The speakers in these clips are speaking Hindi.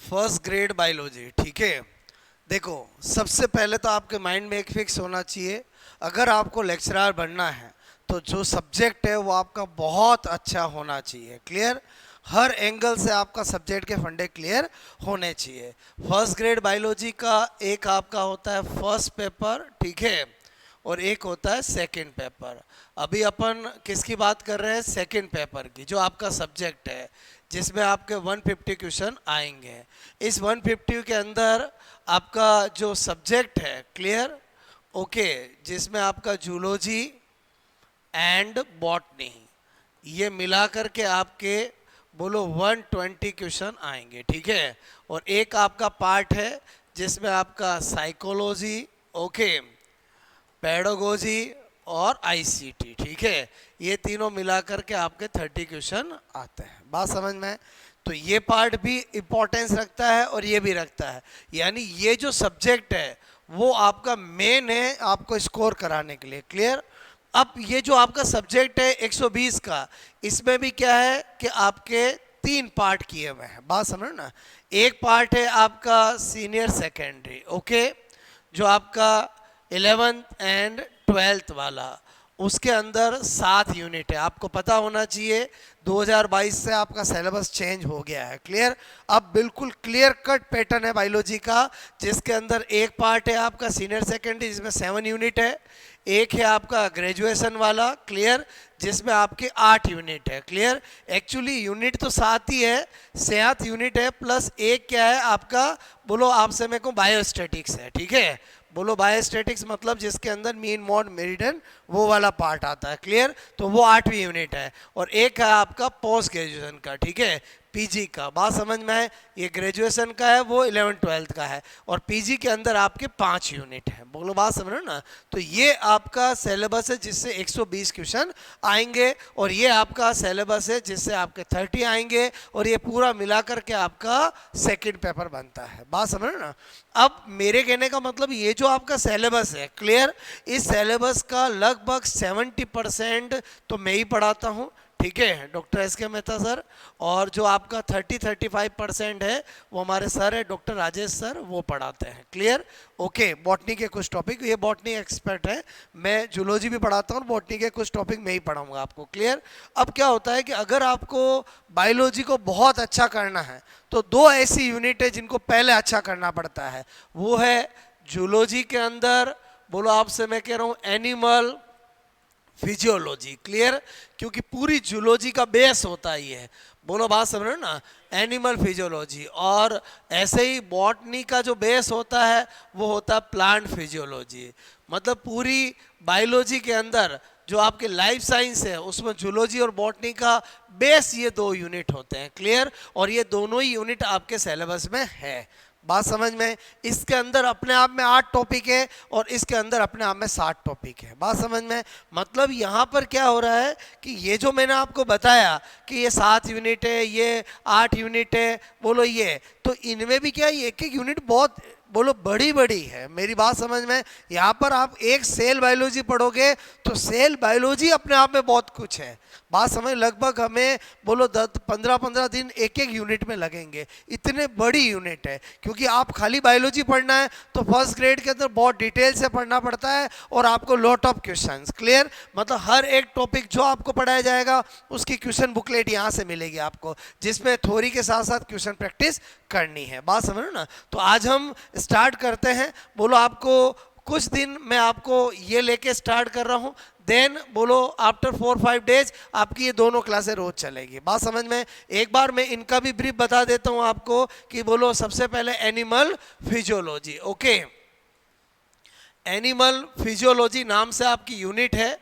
फर्स्ट ग्रेड बायोलॉजी, ठीक है। देखो, सबसे पहले तो आपके माइंड में एक फिक्स होना चाहिए, अगर आपको लेक्चरर बनना है तो जो सब्जेक्ट है वो आपका बहुत अच्छा होना चाहिए। क्लियर? हर एंगल से आपका सब्जेक्ट के फंडे क्लियर होने चाहिए। फर्स्ट ग्रेड बायोलॉजी का एक आपका होता है फर्स्ट पेपर, ठीक है, और एक होता है सेकंड पेपर। अभी अपन किसकी बात कर रहे हैं? सेकंड पेपर की, जो आपका सब्जेक्ट है जिसमें आपके 150 क्वेश्चन आएंगे। इस 150 के अंदर आपका जो सब्जेक्ट है, क्लियर, ओके, जिसमें आपका जूलॉजी एंड बॉटनी, ये मिला करके आपके बोलो 120 क्वेश्चन आएंगे, ठीक है। और एक आपका पार्ट है जिसमें आपका साइकोलॉजी, ओके, पेडागोजी और आईसीटी, ठीक है, ये तीनों मिला करके आपके 30 क्वेश्चन आते हैं। बात समझ में है? तो ये पार्ट भी इम्पोर्टेंस रखता है और ये भी रखता है, यानी ये जो सब्जेक्ट है वो आपका मेन है आपको स्कोर कराने के लिए। क्लियर? अब ये जो आपका सब्जेक्ट है 120 का, इसमें भी क्या है कि आपके 3 पार्ट किए हुए हैं। बात समझ ना? एक पार्ट है आपका सीनियर सेकेंडरी, ओके, जो आपका 11th एंड 12th वाला, उसके अंदर 7 यूनिट है। आपको पता होना चाहिए 2022 से आपका सिलेबस चेंज हो गया है। क्लियर? अब बिल्कुल क्लियर कट पैटर्न है बायोलॉजी का, जिसके अंदर एक पार्ट है आपका सीनियर सेकेंडरी जिसमें 7 यूनिट है, एक है आपका ग्रेजुएशन वाला, क्लियर, जिसमें आपके 8 यूनिट है। क्लियर? एक्चुअली यूनिट तो 7 ही है, 7 यूनिट है, प्लस एक क्या है आपका, बोलो आपसे मेरे को बायोस्टैटिक्स है, ठीक है। बोलो बायोस्टैटिक्स मतलब जिसके अंदर मीन मोड मेरिडियन वो वाला पार्ट आता है। क्लियर? तो वो 8वीं यूनिट है। और एक है आपका पोस्ट ग्रेजुएशन का, ठीक है, पीजी का। बात समझ में है? ये ग्रेजुएशन का है, वो 11th-12th का है, और पीजी के अंदर आपके 5 यूनिट है। बोलो बात समझ रहे हो ना? तो ये आपका सिलेबस है जिससे 120 क्वेश्चन आएंगे, और ये आपका सिलेबस है जिससे आपके 30 आएंगे, और ये पूरा मिला करके आपका सेकंड पेपर बनता है। बात समझ रहे हो ना? अब मेरे कहने का मतलब ये जो आपका सिलेबस है, क्लियर, इस सिलेबस का लगभग 70% तो मैं ही पढ़ाता हूँ, ठीक है, डॉक्टर एस के मेहता सर, और जो आपका 30-35% है वो हमारे सर है डॉक्टर राजेश सर, वो पढ़ाते हैं। क्लियर? ओके, बॉटनी के कुछ टॉपिक, ये बॉटनी एक्सपर्ट है, मैं जूलॉजी भी पढ़ाता हूँ, बॉटनी के कुछ टॉपिक मैं ही पढ़ाऊंगा आपको। क्लियर? अब क्या होता है कि अगर आपको बायोलॉजी को बहुत अच्छा करना है तो 2 ऐसी यूनिट है जिनको पहले अच्छा करना पड़ता है। वो है जूलॉजी के अंदर, बोलो आपसे मैं कह रहा हूँ, एनिमल फिजियोलॉजी। क्लियर? क्योंकि पूरी जूलॉजी का बेस होता ही है। बोलो बात समझ रहे हो ना? Animal physiology. और ऐसे ही बॉटनी का जो बेस होता है वो होता है प्लांट फिजियोलॉजी। मतलब पूरी बायोलॉजी के अंदर जो आपके लाइफ साइंस है उसमें जूलॉजी और बॉटनी का बेस ये 2 यूनिट होते हैं। क्लियर? और ये दोनों ही यूनिट आपके सिलेबस में है। बात समझ में? इसके अंदर अपने आप में 8 टॉपिक है और इसके अंदर अपने आप में 7 टॉपिक है। बात समझ में? मतलब यहाँ पर क्या हो रहा है कि ये जो मैंने आपको बताया कि ये 7 यूनिट है, ये 8 यूनिट है, बोलो ये, तो इनमें भी क्या एक एक यूनिट बहुत बोलो बड़ी बड़ी है। मेरी बात समझ में? यहाँ पर आप एक सेल बायोलॉजी पढ़ोगे तो सेल बायोलॉजी अपने आप में बहुत कुछ है। बात समझ? लगभग हमें बोलो 15-15 दिन एक एक यूनिट में लगेंगे, इतने बड़ी यूनिट है। क्योंकि आप खाली बायोलॉजी पढ़ना है तो फर्स्ट ग्रेड के अंदर बहुत डिटेल से पढ़ना पड़ता है, और आपको लॉट ऑफ क्वेश्चंस। क्लियर? मतलब हर एक टॉपिक जो आपको पढ़ाया जाएगा उसकी क्वेश्चन बुकलेट यहाँ से मिलेगी आपको, जिसमें थ्योरी के साथ साथ क्वेश्चन प्रैक्टिस करनी है। बात समझ रहे हो ना? तो आज हम स्टार्ट करते हैं। बोलो आपको कुछ दिन मैं आपको ये लेके स्टार्ट कर रहा हूँ, देन बोलो आफ्टर 4-5 डेज आपकी ये दोनों क्लासें रोज चलेगी। बात समझ में? एक बार मैं इनका भी ब्रीफ बता देता हूँ आपको कि बोलो सबसे पहले animal physiology. Okay, animal physiology नाम से आपकी यूनिट है।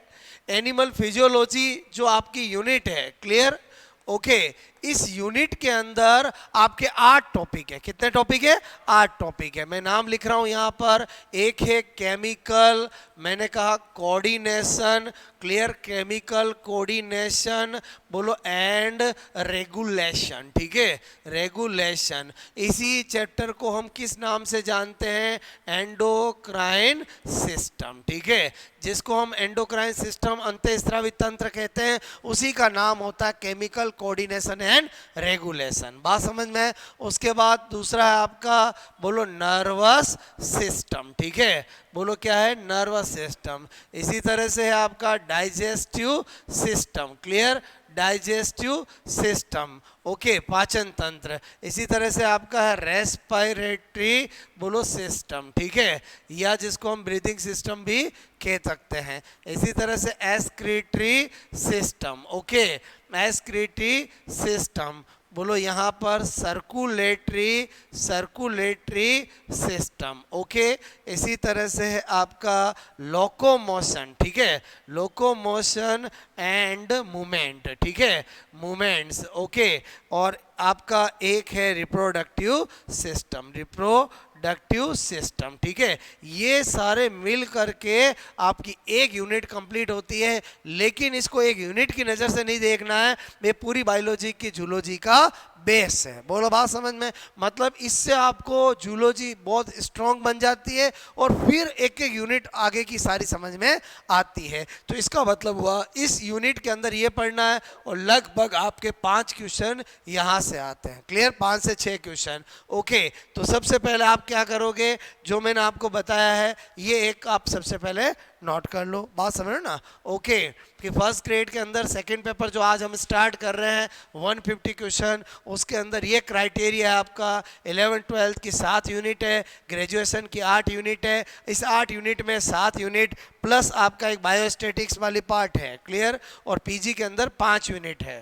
एनिमल फिजियोलॉजी जो आपकी यूनिट है, क्लियर, ओके, इस यूनिट के अंदर आपके 8 टॉपिक है। कितने टॉपिक है? 8 टॉपिक है। मैं नाम लिख रहा हूं यहां पर। एक है केमिकल, मैंने कहा कोऑर्डिनेशन, क्लियर, केमिकल कोऑर्डिनेशन, बोलो एंड रेगुलेशन, ठीक है, रेगुलेशन। इसी चैप्टर को हम किस नाम से जानते हैं? एंडोक्राइन सिस्टम, ठीक है, जिसको हम एंडोक्राइन सिस्टम अंतःस्रावी तंत्र कहते हैं, उसी का नाम होता है केमिकल कोऑर्डिनेशन एंड रेगुलेशन। बात समझ में है? उसके बाद दूसरा है आपका, बोलो नर्वस सिस्टम, ठीक है, बोलो क्या है, नर्वस सिस्टम। इसी तरह से है आपका digestive system, clear, digestive system, okay, पाचन तंत्र। इसी तरह से आपका है रेस्पिरेटरी, बोलो सिस्टम, ठीक है, या जिसको हम ब्रीदिंग सिस्टम भी कह सकते हैं। इसी तरह से excretory system, okay, excretory system, बोलो यहाँ पर सर्कुलेटरी, सर्कुलेटरी सिस्टम, ओके। इसी तरह से है आपका लोकोमोशन, ठीक है, लोकोमोशन एंड मूवमेंट, ठीक है, मूवमेंट्स, ओके। और आपका एक है रिप्रोडक्टिव सिस्टम, रिप्रोडक्टिव सिस्टम, ठीक है। ये सारे मिल करके आपकी एक यूनिट कंप्लीट होती है, लेकिन इसको एक यूनिट की नज़र से नहीं देखना है, ये पूरी बायोलॉजी की जूलॉजी का बेस है। बोलो बात समझ में? मतलब इससे आपको जूलॉजी बहुत स्ट्रांग बन जाती है और फिर एक एक यूनिट आगे की सारी समझ में आती है। तो इसका मतलब हुआ इस यूनिट के अंदर ये पढ़ना है और लगभग आपके 5 क्वेश्चन यहाँ से आते हैं, क्लियर, 5 से 6 क्वेश्चन, ओके। तो सबसे पहले आप क्या करोगे, जो मैंने आपको बताया है ये एक आप सबसे पहले नोट कर लो, बात समझ ना, ओके। कि फर्स्ट ग्रेड के अंदर सेकंड पेपर जो आज हम स्टार्ट कर रहे हैं 150 क्वेश्चन, उसके अंदर ये क्राइटेरिया है आपका 11-12 की 7 यूनिट है, ग्रेजुएशन की 8 यूनिट है, इस 8 यूनिट में 7 यूनिट प्लस आपका एक बायोस्टेटिक्स वाली पार्ट है, क्लियर, और पीजी के अंदर 5 यूनिट है।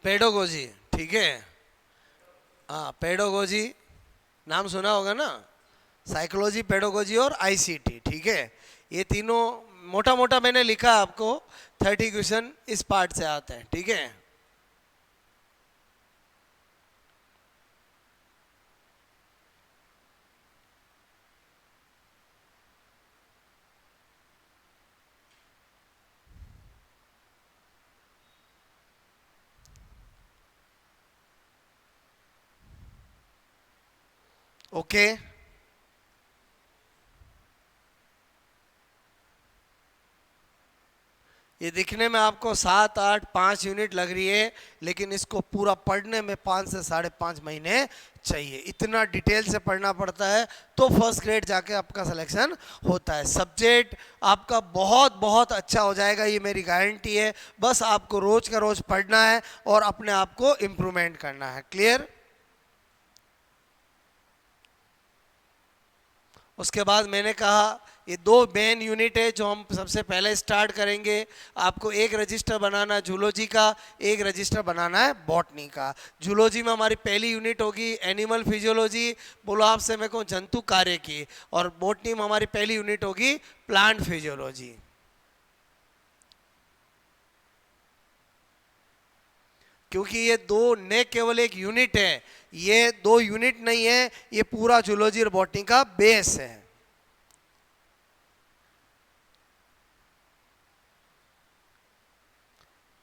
पेडोगोजी, ठीक है, हाँ पेडोगोजी नाम सुना होगा ना, साइकोलॉजी, पेडोगोजी और आईसीटी, ठीक है, ये तीनों मोटा मोटा मैंने लिखा आपको, 30 क्वेश्चन इस पार्ट से आते हैं, ठीक है। ओके, ये दिखने में आपको 7-8-5 यूनिट लग रही है, लेकिन इसको पूरा पढ़ने में 5 से 5.5 महीने चाहिए, इतना डिटेल से पढ़ना पड़ता है, तो फर्स्ट ग्रेड जाके आपका सिलेक्शन होता है। सब्जेक्ट आपका बहुत बहुत अच्छा हो जाएगा, ये मेरी गारंटी है, बस आपको रोज का रोज पढ़ना है और अपने आप को इम्प्रूवमेंट करना है, क्लियर। उसके बाद मैंने कहा ये 2 मेन यूनिट है जो हम सबसे पहले स्टार्ट करेंगे। आपको एक रजिस्टर बनाना है जूलॉजी का, एक रजिस्टर बनाना है बॉटनी का। जूलॉजी में हमारी पहली यूनिट होगी एनिमल फिजियोलॉजी, बोलो आपसे मेरे को जंतु कार्य की, और बॉटनी में हमारी पहली यूनिट होगी प्लांट फिजियोलॉजी। क्योंकि ये दो न केवल एक यूनिट है, ये 2 यूनिट नहीं है, ये पूरा जूलॉजी और बॉटनी का बेस है।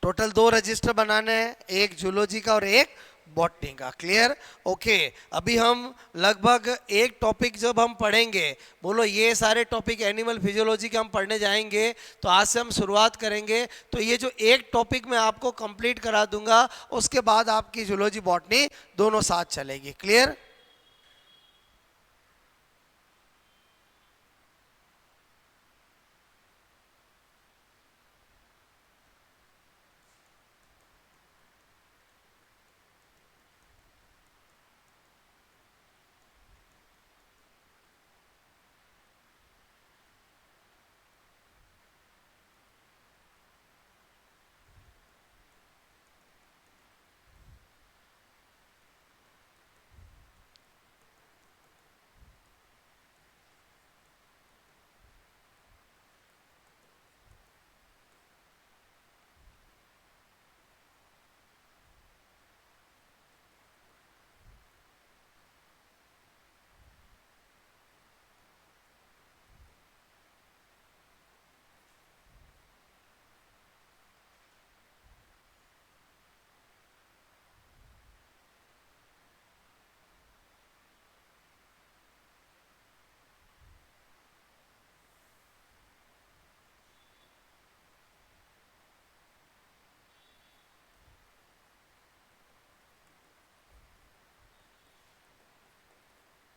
टोटल 2 रजिस्टर बनाने हैं, एक जूलॉजी का और एक बॉटनी का, क्लियर, ओके। अभी हम लगभग एक टॉपिक जब हम पढ़ेंगे, बोलो ये सारे टॉपिक एनिमल फिजियोलॉजी के हम पढ़ने जाएंगे, तो आज से हम शुरुआत करेंगे, तो ये जो एक टॉपिक मैं आपको कंप्लीट करा दूंगा, उसके बाद आपकी जूलॉजी बॉटनी दोनों साथ चलेगी, क्लियर।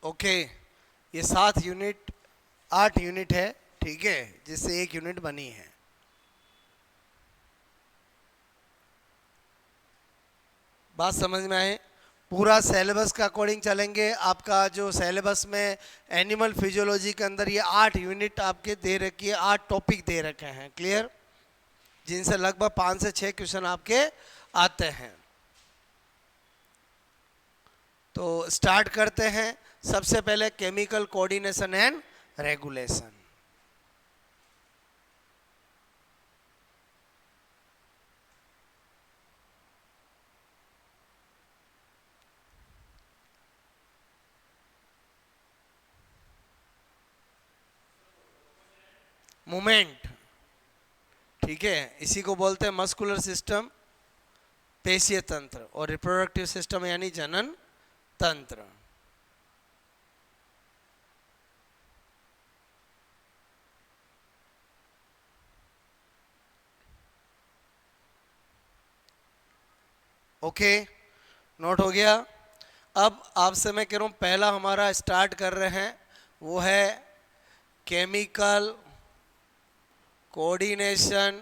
ओके, ये 7 यूनिट 8 यूनिट है, ठीक है, जिससे 1 यूनिट बनी है। बात समझ में आए? पूरा सिलेबस का अकॉर्डिंग चलेंगे। आपका जो सिलेबस में एनिमल फिजियोलॉजी के अंदर ये 8 यूनिट आपके दे रखी है, 8 टॉपिक दे रखे हैं, क्लियर, जिनसे लगभग 5 से 6 क्वेश्चन आपके आते हैं। तो स्टार्ट करते हैं। सबसे पहले chemical coordination and regulation. Movement, ठीक है, इसी को बोलते हैं मस्कुलर सिस्टम, पेशीय तंत्र, और रिप्रोडक्टिव सिस्टम यानी जनन तंत्र। ओके, नोट हो गया। अब आपसे मैं कह रहा हूं, पहला हमारा स्टार्ट कर रहे हैं, वो है केमिकल कोऑर्डिनेशन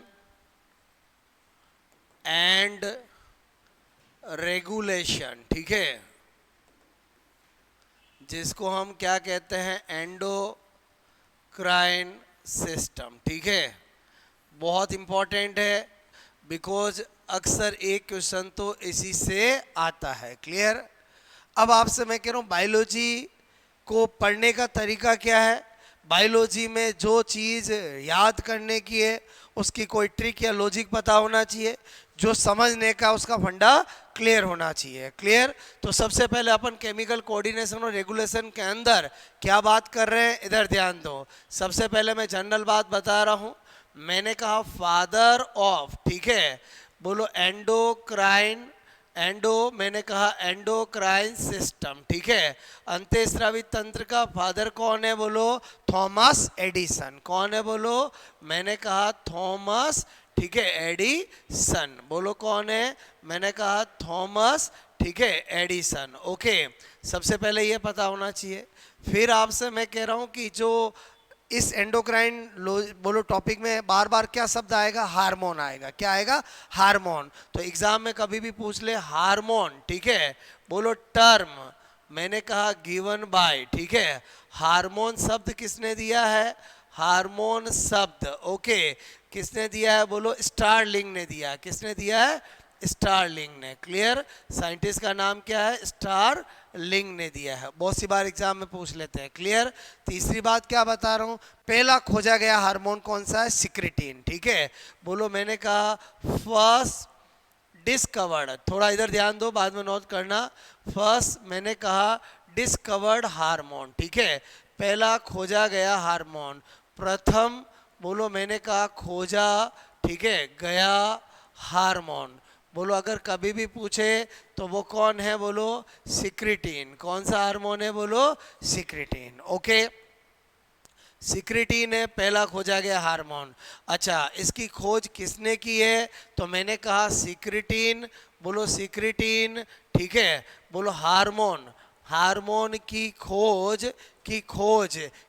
एंड रेगुलेशन, ठीक है, जिसको हम क्या कहते हैं, एंडोक्राइन सिस्टम, ठीक है। बहुत इंपॉर्टेंट है, बिकॉज अक्सर एक क्वेश्चन तो इसी से आता है, क्लियर। अब आपसे मैं कह रहा हूँ, बायोलॉजी को पढ़ने का तरीका क्या है। बायोलॉजी में जो चीज़ याद करने की है उसकी कोई ट्रिक या लॉजिक पता होना चाहिए, जो समझने का उसका फंडा क्लियर होना चाहिए, क्लियर। तो सबसे पहले अपन केमिकल कोऑर्डिनेशन और रेगुलेशन के अंदर क्या बात कर रहे हैं, इधर ध्यान दो। सबसे पहले मैं जनरल बात बता रहा हूँ। मैंने कहा फादर ऑफ, ठीक है, बोलो एंडोक्राइन, एंडो मैंने कहा एंडोक्राइन सिस्टम, ठीक है। अंतःस्रावी तंत्र का फादर कौन है, बोलो थॉमस एडिसन। कौन है, बोलो, मैंने कहा थॉमस, ठीक है, एडिसन। बोलो कौन है, मैंने कहा थॉमस, ठीक है, एडिसन। ओके, सबसे पहले ये पता होना चाहिए। फिर आपसे मैं कह रहा हूँ कि जो इस एंडोक्राइन बोलो टॉपिक में बार बार क्या शब्द आएगा, हार्मोन आएगा। क्या आएगा, हार्मोन। तो एग्जाम में कभी भी पूछ ले हार्मोन, ठीक है, बोलो टर्म मैंने कहा गिवन बाय, ठीक है। हार्मोन शब्द किसने दिया है, हार्मोन शब्द, ओके, किसने दिया है, बोलो स्टारलिंग ने दिया। किसने दिया है, स्टारलिंग ने, क्लियर। साइंटिस्ट का नाम क्या है, स्टारलिंग ने दिया है। बहुत सी बार एग्जाम में पूछ लेते हैं, क्लियर। तीसरी बात क्या बता रहा हूँ, पहला खोजा गया हार्मोन कौन सा है, सिक्रेटिन, ठीक है। बोलो मैंने कहा फर्स्ट डिस्कवर्ड, थोड़ा इधर ध्यान दो, बाद में नोट करना। फर्स्ट मैंने कहा डिस्कवर्ड हार्मोन, ठीक है, पहला खोजा गया हार्मोन। प्रथम बोलो मैंने कहा खोजा, ठीक है, गया हार्मोन। बोलो अगर कभी भी पूछे तो वो कौन है, बोलो सिक्रेटिन। कौन सा हार्मोन है, बोलो सिक्रेटिन, ओके। सिक्रेटिन है पहला खोजा गया हार्मोन। अच्छा, इसकी खोज किसने की है, तो मैंने कहा सिक्रेटिन, बोलो सिक्रेटिन, ठीक है। बोलो हार्मोन, हार्मोन की खोज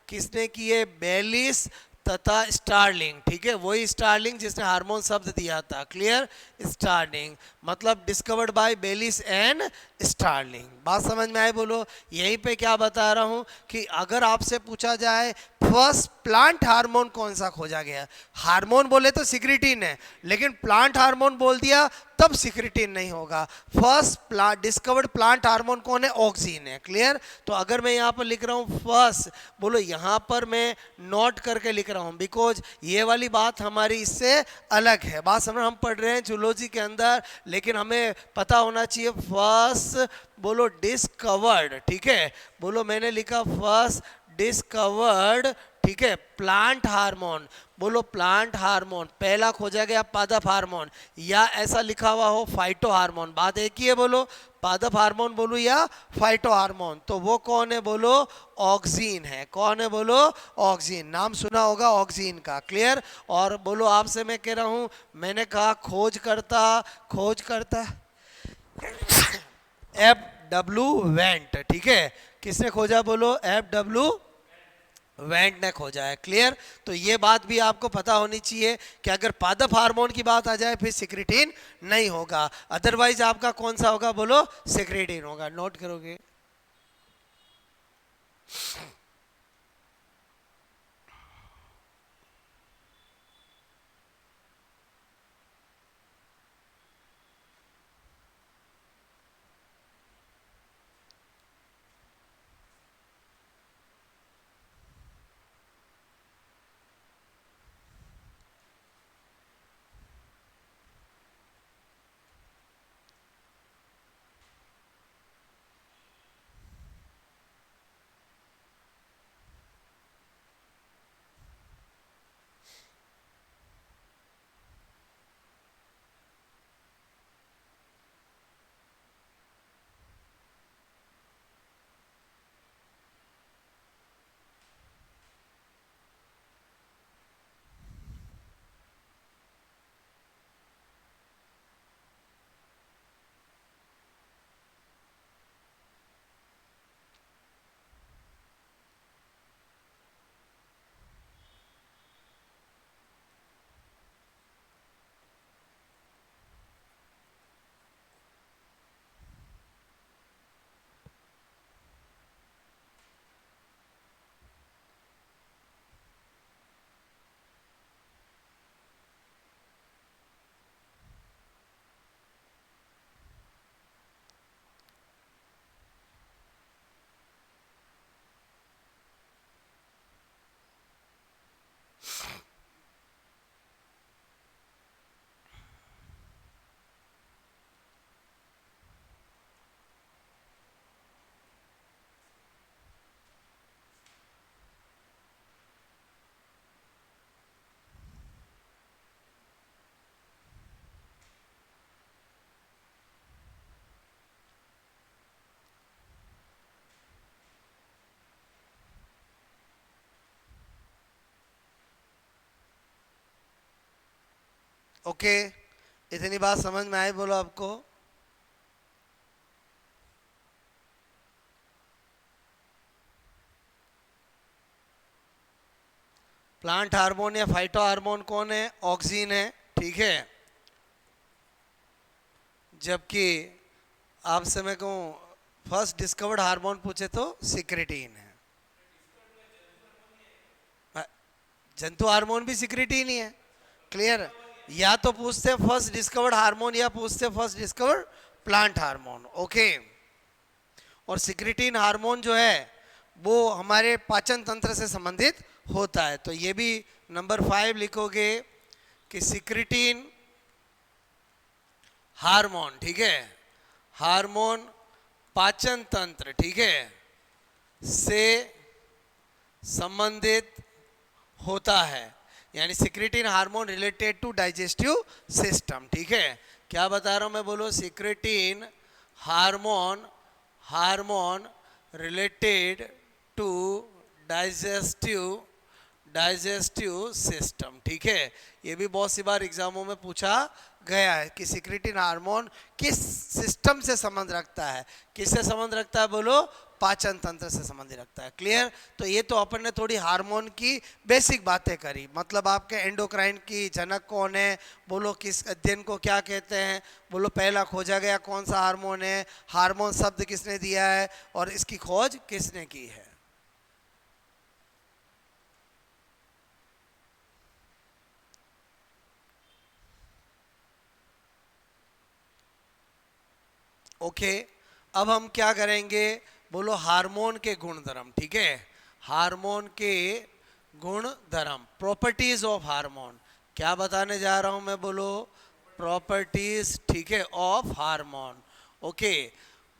किसने की है, बेलिस तथा स्टारलिंग, ठीक है, वही स्टारलिंग जिसने हार्मोन शब्द दिया था, क्लियर। स्टारलिंग मतलब discovered by Bayliss and Starling. बात समझ में आई, बोलो। यहीं पे क्या बता रहा हूं कि अगर आपसे पूछा जाए फर्स्ट प्लांट हार्मोन कौन सा खोजा गया, हार्मोन बोले तो सिक्रेटिन है, लेकिन प्लांट हार्मोन बोल दिया तब सिक्रेटिन नहीं होगा। First plant discovered plant hormone कौन है, ऑक्सीन है, क्लियर। तो अगर मैं यहाँ पर लिख रहा हूँ फर्स्ट, बोलो यहाँ पर मैं नोट करके लिख रहा हूँ, बिकॉज ये वाली बात हमारी इससे अलग है। बात समझ, हम पढ़ रहे हैं जूलॉजी के अंदर, लेकिन हमें पता होना चाहिए फर्स्ट बोलो डिस्कवर्ड, ठीक है। बोलो मैंने लिखा फर्स्ट डिस्कवर्ड, ठीक है, प्लांट हार्मोन। बोलो प्लांट हार्मोन पहला खोजा गया पादप हार्मोन, या ऐसा लिखा हुआ हो फाइटो हार्मोन, बात एक ही है, बोलो पादप हार्मोन बोलो या फाइटो हार्मोन। तो वो कौन है, बोलो ऑक्सीन है। कौन है, बोलो ऑक्सीन। नाम सुना होगा ऑक्सीन का, क्लियर। और बोलो आपसे मैं कह रहा हूं, मैंने कहा खोज करता डब्ल्यू वेंट, ठीक है। किसने खोजा बोलो, एफ डब्ल्यू वेंट ने खोजा है। क्लियर। तो ये बात भी आपको पता होनी चाहिए कि अगर पादप हार्मोन की बात आ जाए फिर सिक्रेटिन नहीं होगा, अदरवाइज आपका कौन सा होगा बोलो, सिक्रेटिन होगा। नोट करोगे। ओके, इतनी बात समझ में आई बोलो आपको। प्लांट हार्मोन या फाइटो हार्मोन कौन है, ऑक्सीन है, ठीक है। जबकि आपसे मैं कहूँ फर्स्ट डिस्कवर्ड हार्मोन पूछे तो सिक्रेटिन है। जंतु हार्मोन भी सिक्रेटिन ही है। क्लियर। या तो पूछते फर्स्ट डिस्कवर्ड हार्मोन या पूछते first discovered plant hormone. Okay. और सिक्रेटिन हार्मोन जो है वो हमारे पाचन तंत्र से संबंधित होता है। तो ये भी नंबर 5 लिखोगे कि सिक्रेटिन हार्मोन, ठीक है, हार्मोन पाचन तंत्र, ठीक है, से संबंधित होता है। यानी secretin hormone related to digestive system, ठीक है। क्या बता रहा हूं मैं बोलो, secretin hormone, hormone related to digestive system, ठीक है। ये भी बहुत सी बार एग्जामों में पूछा गया है कि सिक्रेटिन हार्मोन किस सिस्टम से संबंध रखता है। किससे संबंध रखता है बोलो, पाचन तंत्र से संबंधित रखता है। क्लियर। तो ये तो अपन ने थोड़ी हार्मोन की बेसिक बातें करी। मतलब आपके एंडोक्राइन की जनक कौन है बोलो, किस अध्ययन को क्या कहते हैं बोलो, पहला खोजा गया कौन सा हार्मोन है, हार्मोन शब्द किसने दिया है और इसकी खोज किसने की है। ओके। अब हम क्या करेंगे बोलो, हार्मोन के गुणधर्म, ठीक है। हार्मोन के गुणधर्म, प्रॉपर्टीज ऑफ हार्मोन। क्या बताने जा रहा हूं मैं बोलो, प्रॉपर्टीज, ठीक है, ऑफ हार्मोन। ओके।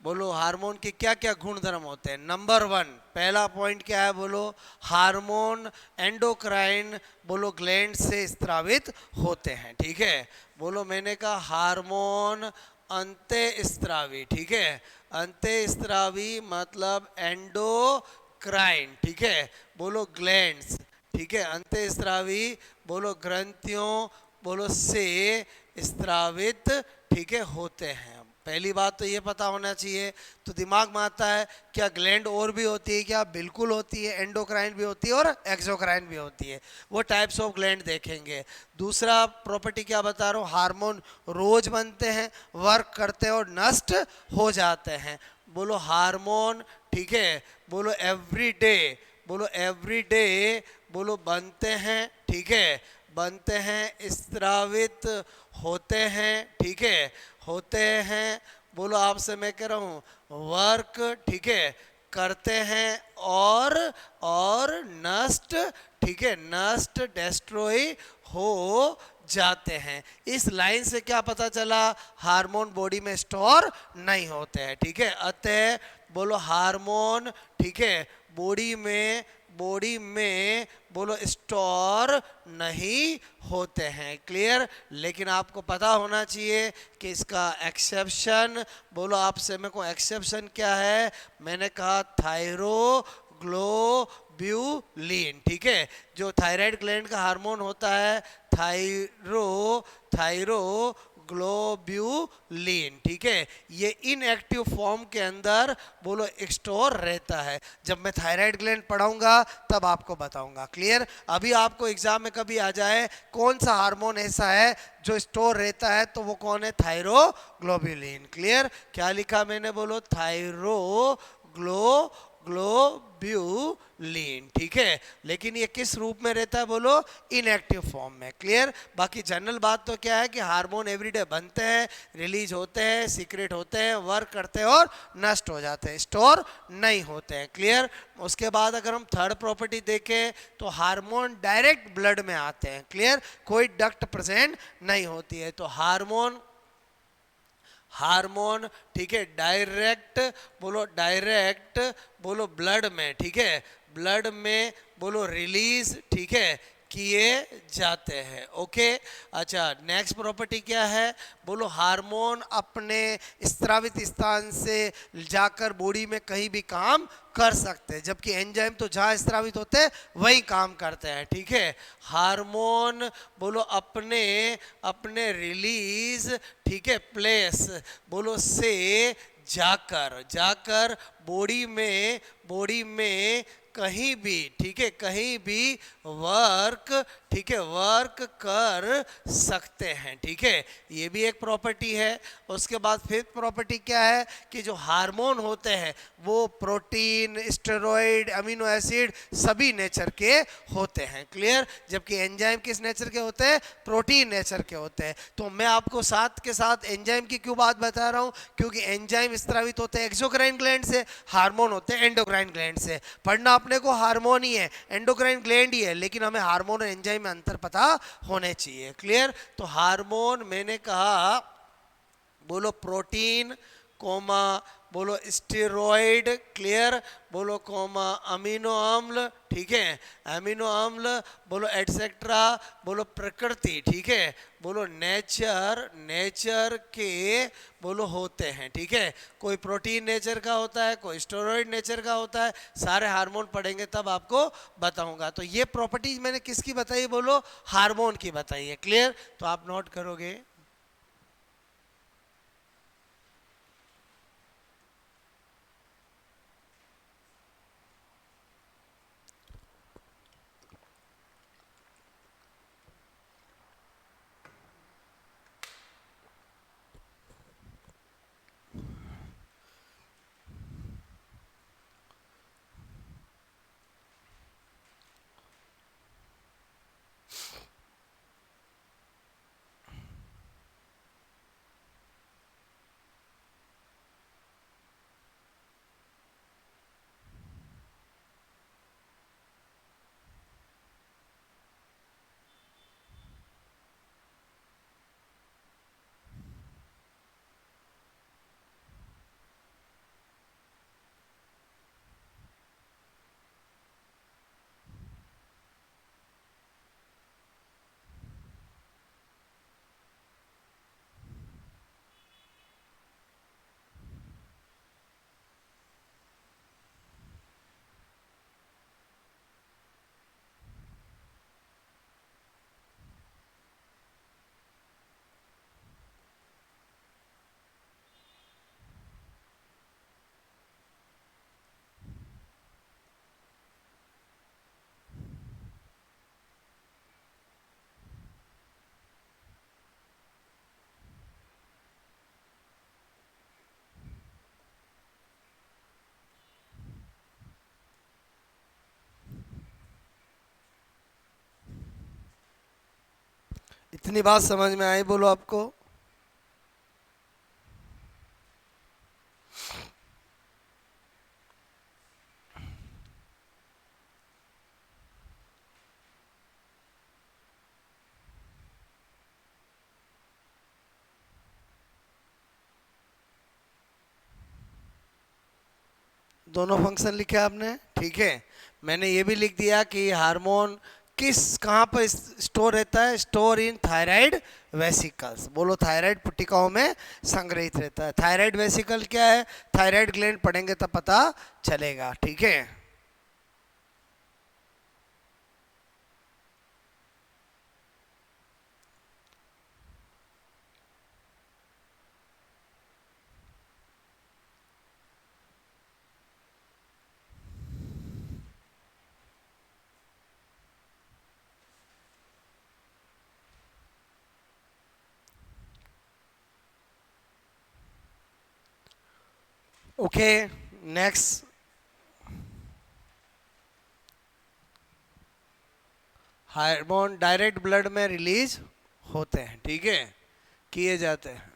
बोलो हार्मोन के क्या क्या गुणधर्म होते हैं। नंबर 1 पहला पॉइंट क्या है बोलो, हार्मोन एंडोक्राइन बोलो ग्लैंड से स्त्रावित होते हैं, ठीक है। बोलो मैंने कहा हार्मोन अंतःस्त्रावी, ठीक है। अंतःस्त्रावी मतलब एंडोक्राइन, ठीक है। बोलो ग्लैंड्स, ठीक है। अंतःस्त्रावी बोलो ग्रंथियों बोलो से स्त्रावित, ठीक है, होते हैं। पहली बात तो ये पता होना चाहिए। तो दिमाग में आता है क्या ग्लैंड और भी होती है क्या? बिल्कुल होती है, एंडोक्राइन भी होती है और एक्सोक्राइन भी होती है। वो टाइप्स ऑफ ग्लैंड देखेंगे। दूसरा प्रॉपर्टी क्या बता रहा हूँ, हार्मोन रोज बनते हैं, वर्क करते हैं और नष्ट हो जाते हैं। बोलो हार्मोन, ठीक है, बोलो एवरी डे, बोलो एवरी डे, बोलो बनते हैं, ठीक है, बनते हैं, स्त्रावित होते हैं, ठीक है, होते हैं, बोलो आपसे मैं कह रहा हूँ वर्क, ठीक है, करते हैं और नष्ट, ठीक है, नष्ट डेस्ट्रॉय हो जाते हैं। इस लाइन से क्या पता चला? हार्मोन बॉडी में स्टोर नहीं होते हैं, ठीक है। अतः बोलो हार्मोन, ठीक है, बॉडी में बोलो स्टोर नहीं होते हैं। क्लियर? लेकिन आपको पता होना चाहिए कि इसका एक्सेप्शन, बोलो आपसे मेरे को एक्सेप्शन क्या है? मैंने कहा थायरोग्लोब्यूलिन, ठीक है, जो थायराइड ग्लैंड का हार्मोन होता है, थायरोग्लोब्यूलिन, ठीक है, ये इनएक्टिव फॉर्म के अंदर बोलो स्टोर रहता है। जब मैं थायराइड ग्लैंड पढ़ाऊंगा तब आपको बताऊंगा। क्लियर? अभी आपको एग्जाम में कभी आ जाए कौन सा हार्मोन ऐसा है जो स्टोर रहता है, तो वो कौन है? थायरोग्लोब्यूलिन। क्लियर? क्या लिखा मैंने? बोलो थायरोग्लोब्यूलिन, ठीक है। लेकिन ये किस रूप में रहता है? बोलो इनएक्टिव फॉर्म में। क्लियर? बाकी जनरल बात तो क्या है कि हार्मोन एवरीडे बनते हैं, रिलीज होते हैं, सीक्रेट होते हैं, वर्क करते हैं और नष्ट हो जाते हैं, स्टोर नहीं होते हैं। क्लियर? उसके बाद अगर हम थर्ड प्रॉपर्टी देखें तो हार्मोन डायरेक्ट ब्लड में आते हैं। क्लियर? कोई डक्ट प्रेजेंट नहीं होती है। तो हार्मोन, हार्मोन, ठीक है, डायरेक्ट, बोलो डायरेक्ट, बोलो ब्लड में, ठीक है, ब्लड में बोलो रिलीज, ठीक है, किए जाते हैं। ओके। अच्छा, नेक्स्ट प्रॉपर्टी क्या है? बोलो हार्मोन अपने स्त्रावित स्थान से जाकर बॉडी में कहीं भी काम कर सकते हैं, जबकि एंजाइम तो जहाँ स्त्रावित होते हैं वही काम करते हैं, ठीक है। हार्मोन बोलो अपने अपने रिलीज, ठीक है, प्लेस बोलो से जाकर जाकर बॉडी में कहीं भी, ठीक है, कहीं भी वर्क, ठीक है, वर्क कर सकते हैं, ठीक है। ये भी एक प्रॉपर्टी है। उसके बाद फिफ्थ प्रॉपर्टी क्या है कि जो हार्मोन होते हैं वो प्रोटीन, स्टेरॉइड, अमीनो एसिड सभी नेचर के होते हैं। क्लियर? जबकि एंजाइम किस नेचर के होते हैं? प्रोटीन नेचर के होते हैं। तो मैं आपको साथ के साथ एंजाइम की क्यों बात बता रहा हूं? क्योंकि एंजाइम स्त्रावित होते हैं एक्सोक्राइन ग्लैंड से, हार्मोन होते हैं एंडोक्राइन ग्लैंड से। पढ़ना अपने को हार्मोन ही है, एंडोक्राइन ग्लैंड ही है, लेकिन हमें हार्मोन और एंजाइम में अंतर पता होने चाहिए। क्लियर? तो हार्मोन मैंने कहा बोलो प्रोटीन, कोमा बोलो स्टेरॉइड, क्लियर, बोलो कोमा अमीनो अम्ल, ठीक है, अमीनो अम्ल बोलो एटसेट्रा, बोलो प्रकृति, ठीक है, बोलो नेचर, नेचर के बोलो होते हैं, ठीक है। कोई प्रोटीन नेचर का होता है, कोई स्टेरॉइड नेचर का होता है। सारे हार्मोन पढ़ेंगे तब आपको बताऊंगा। तो ये प्रॉपर्टीज मैंने किसकी बताई? बोलो हार्मोन की बताई है। क्लियर? तो आप नोट करोगे। इतनी बात समझ में आई बोलो आपको? दोनों फंक्शन लिखे आपने, ठीक है। मैंने ये भी लिख दिया कि हार्मोन किस कहाँ पर स्टोर रहता है, स्टोर इन थायराइड वेसिकल्स। बोलो थायराइड पुटिकाओं में संग्रहित रहता है। थायराइड वेसिकल क्या है, थायराइड ग्लैंड पढ़ेंगे तब पता चलेगा, ठीक है। Okay, next. Hormone direct blood में रिलीज होते हैं, ठीक है, किए जाते हैं।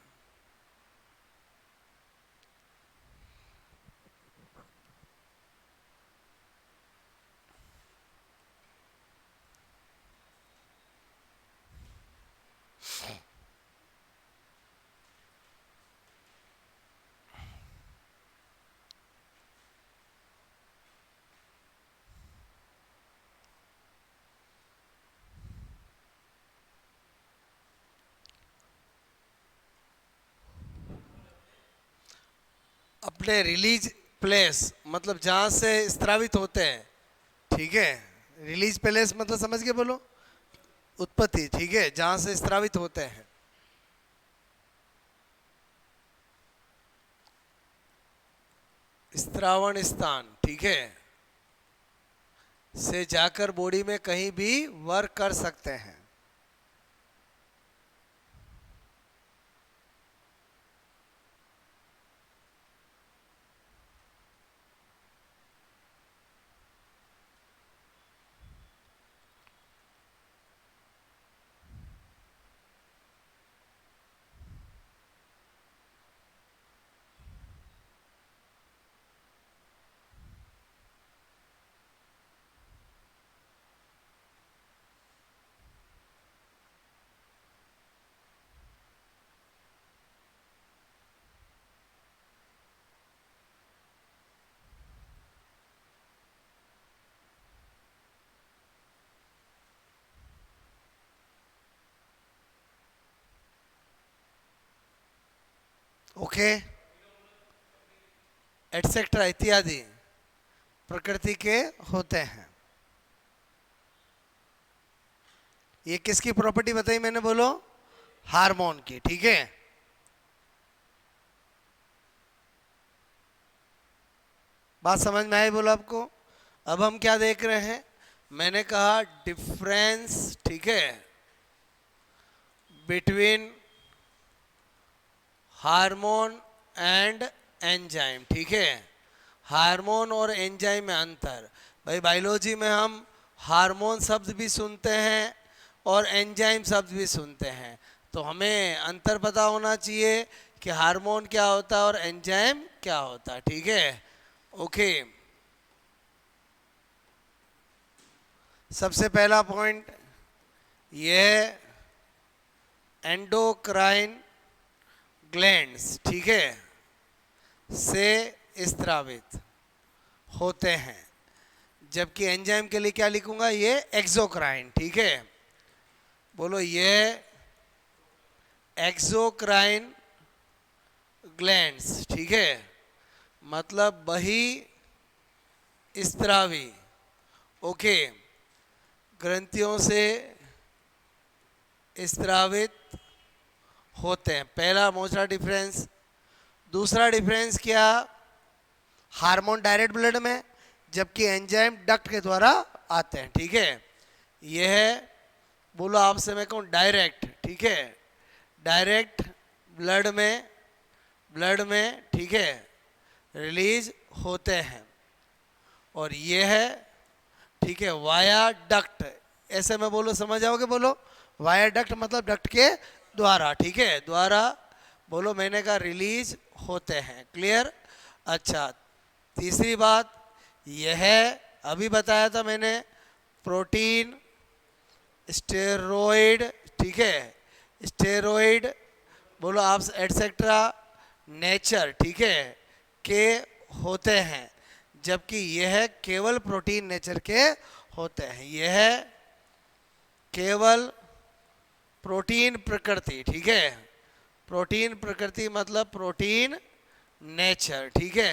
अपने रिलीज प्लेस मतलब जहां से स्त्रावित होते हैं, ठीक है। रिलीज प्लेस मतलब समझ के बोलो, उत्पत्ति, ठीक है, जहां से स्त्रावित होते हैं। स्त्रावण स्थान, ठीक है, से जाकर बॉडी में कहीं भी वर्क कर सकते हैं। ओके, एटसेट्रा इत्यादि प्रकृति के होते हैं। ये किसकी प्रॉपर्टी बताई मैंने, बोलो? हार्मोन की, ठीक है। बात समझ में आई बोलो आपको? अब हम क्या देख रहे हैं, मैंने कहा डिफरेंस, ठीक है, बिटवीन हार्मोन एंड एंजाइम, ठीक है। हार्मोन और एंजाइम में अंतर। भाई बायोलॉजी में हम हार्मोन शब्द भी सुनते हैं और एंजाइम शब्द भी सुनते हैं, तो हमें अंतर पता होना चाहिए कि हार्मोन क्या होता है और एंजाइम क्या होता है, ठीक है। ओके, सबसे पहला पॉइंट ये एंडोक्राइन ग्लैंड्स, ठीक है, से स्त्रावित होते हैं। जबकि एंजाइम के लिए क्या लिखूंगा, ये एक्सोक्राइन, ठीक है। बोलो, ये एक्सोक्राइन ग्लैंड्स, ठीक है, मतलब बही स्त्रावी, ओके, ग्रंथियों से स्त्रावित होते हैं। पहला मोटा डिफरेंस। दूसरा डिफरेंस क्या, हार्मोन डायरेक्ट ब्लड में, जबकि एंजाइम डक्ट के द्वारा आते हैं, ठीक है। यह है, बोलो आपसे मैं कहूँ डायरेक्ट, ठीक है, डायरेक्ट ब्लड में, ठीक है, रिलीज होते हैं। और यह है, ठीक है, वाया डक्ट। ऐसे में बोलो, समझ आओगे, बोलो वाया डक्ट मतलब डक्ट के द्वारा, ठीक है, द्वारा बोलो मैंने कहा रिलीज होते हैं। क्लियर? अच्छा, तीसरी बात यह है, अभी बताया था मैंने, प्रोटीन, स्टेरॉइड, ठीक है, स्टेरॉइड बोलो आप एटसेट्रा नेचर, ठीक है, के होते हैं, जबकि यह केवल प्रोटीन नेचर के होते हैं। यह केवल प्रोटीन प्रकृति, ठीक है, प्रोटीन प्रकृति मतलब प्रोटीन नेचर, ठीक है,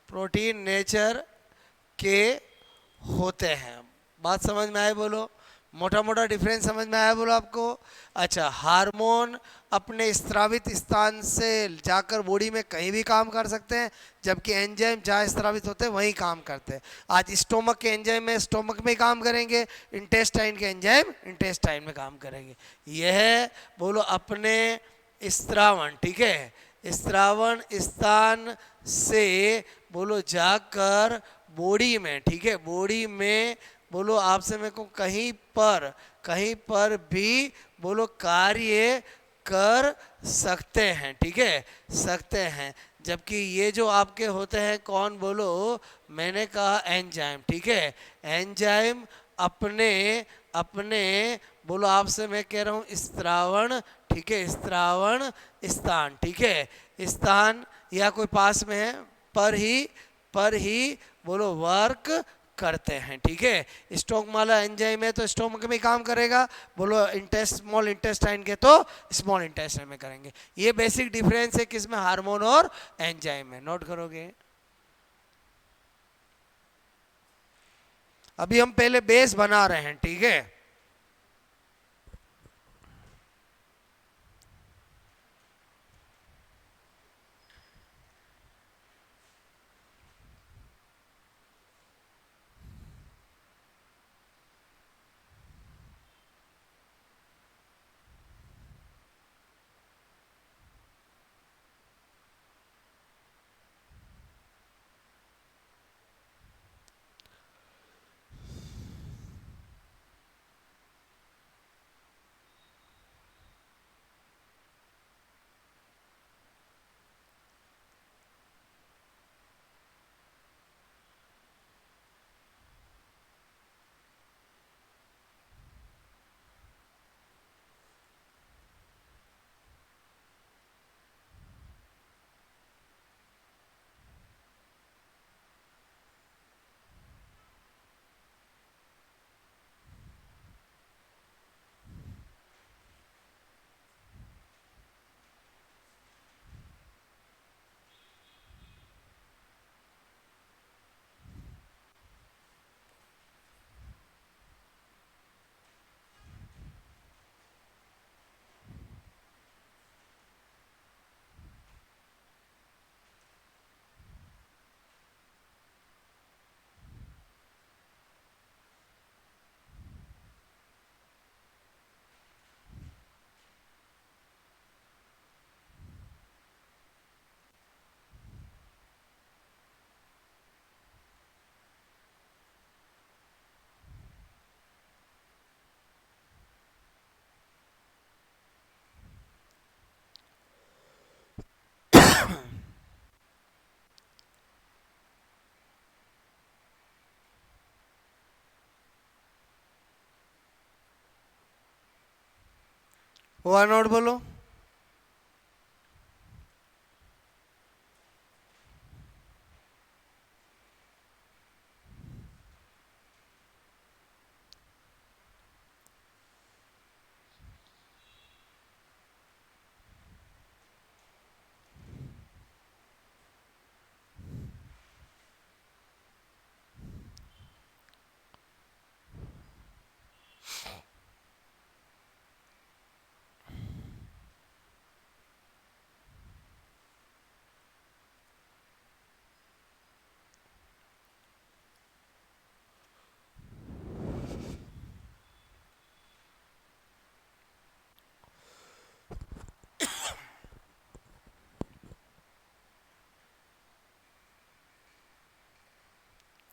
प्रोटीन नेचर के होते हैं। बात समझ में आए बोलो? मोटा मोटा डिफरेंस समझ में आया बोलो आपको? अच्छा, हार्मोन अपने स्त्रावित स्थान से जाकर बॉडी में कहीं भी काम कर सकते हैं, जबकि एंजाइम जहाँ स्त्रावित होते हैं वहीं काम करते हैं। आज स्टोमक के एंजाइम में स्टोमक में काम करेंगे, इंटेस्टाइन के एंजाइम इंटेस्टाइन में काम करेंगे। यह बोलो अपने स्त्रावण, ठीक है, स्त्रावण स्थान से बोलो जाकर बॉडी में, ठीक है, बॉडी में बोलो आपसे मेरे को कहीं पर भी बोलो कार्य कर सकते हैं, ठीक है, सकते हैं। जबकि ये जो आपके होते हैं कौन बोलो? मैंने कहा एंजाइम, ठीक है, एंजाइम अपने अपने बोलो आपसे मैं कह रहा हूँ स्त्रावण, ठीक है, स्त्रावण स्थान, ठीक है, स्थान या कोई पास में है पर ही बोलो वर्क करते हैं, ठीक है। स्टोक माला एंजाइम है तो स्टोमक में काम करेगा, बोलो स्मॉल इंटेस्टाइन के तो स्मॉल इंटेस्टाइन में करेंगे। ये बेसिक डिफरेंस है किसमें? हार्मोन और एंजाइम में। नोट करोगे? अभी हम पहले बेस बना रहे हैं, ठीक है। हुआ नोट बोलो?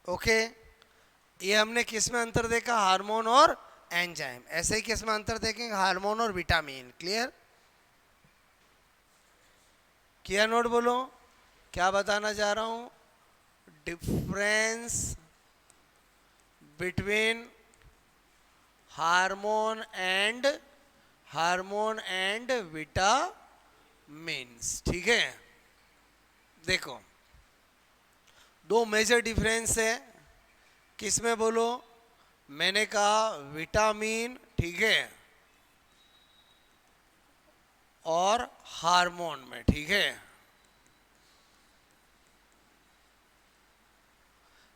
ओके, ये हमने किस में अंतर देखा? हार्मोन और एंजाइम। ऐसे ही किस में अंतर देखेंगे, हार्मोन और विटामिन। क्लियर, किया नोट, बोलो क्या बताना चाह रहा हूं, difference between hormone and vitamins. ठीक है, देखो दो मेजर डिफरेंस है, किसमें बोलो, मैंने कहा विटामिन, ठीक है, और हार्मोन में। ठीक है,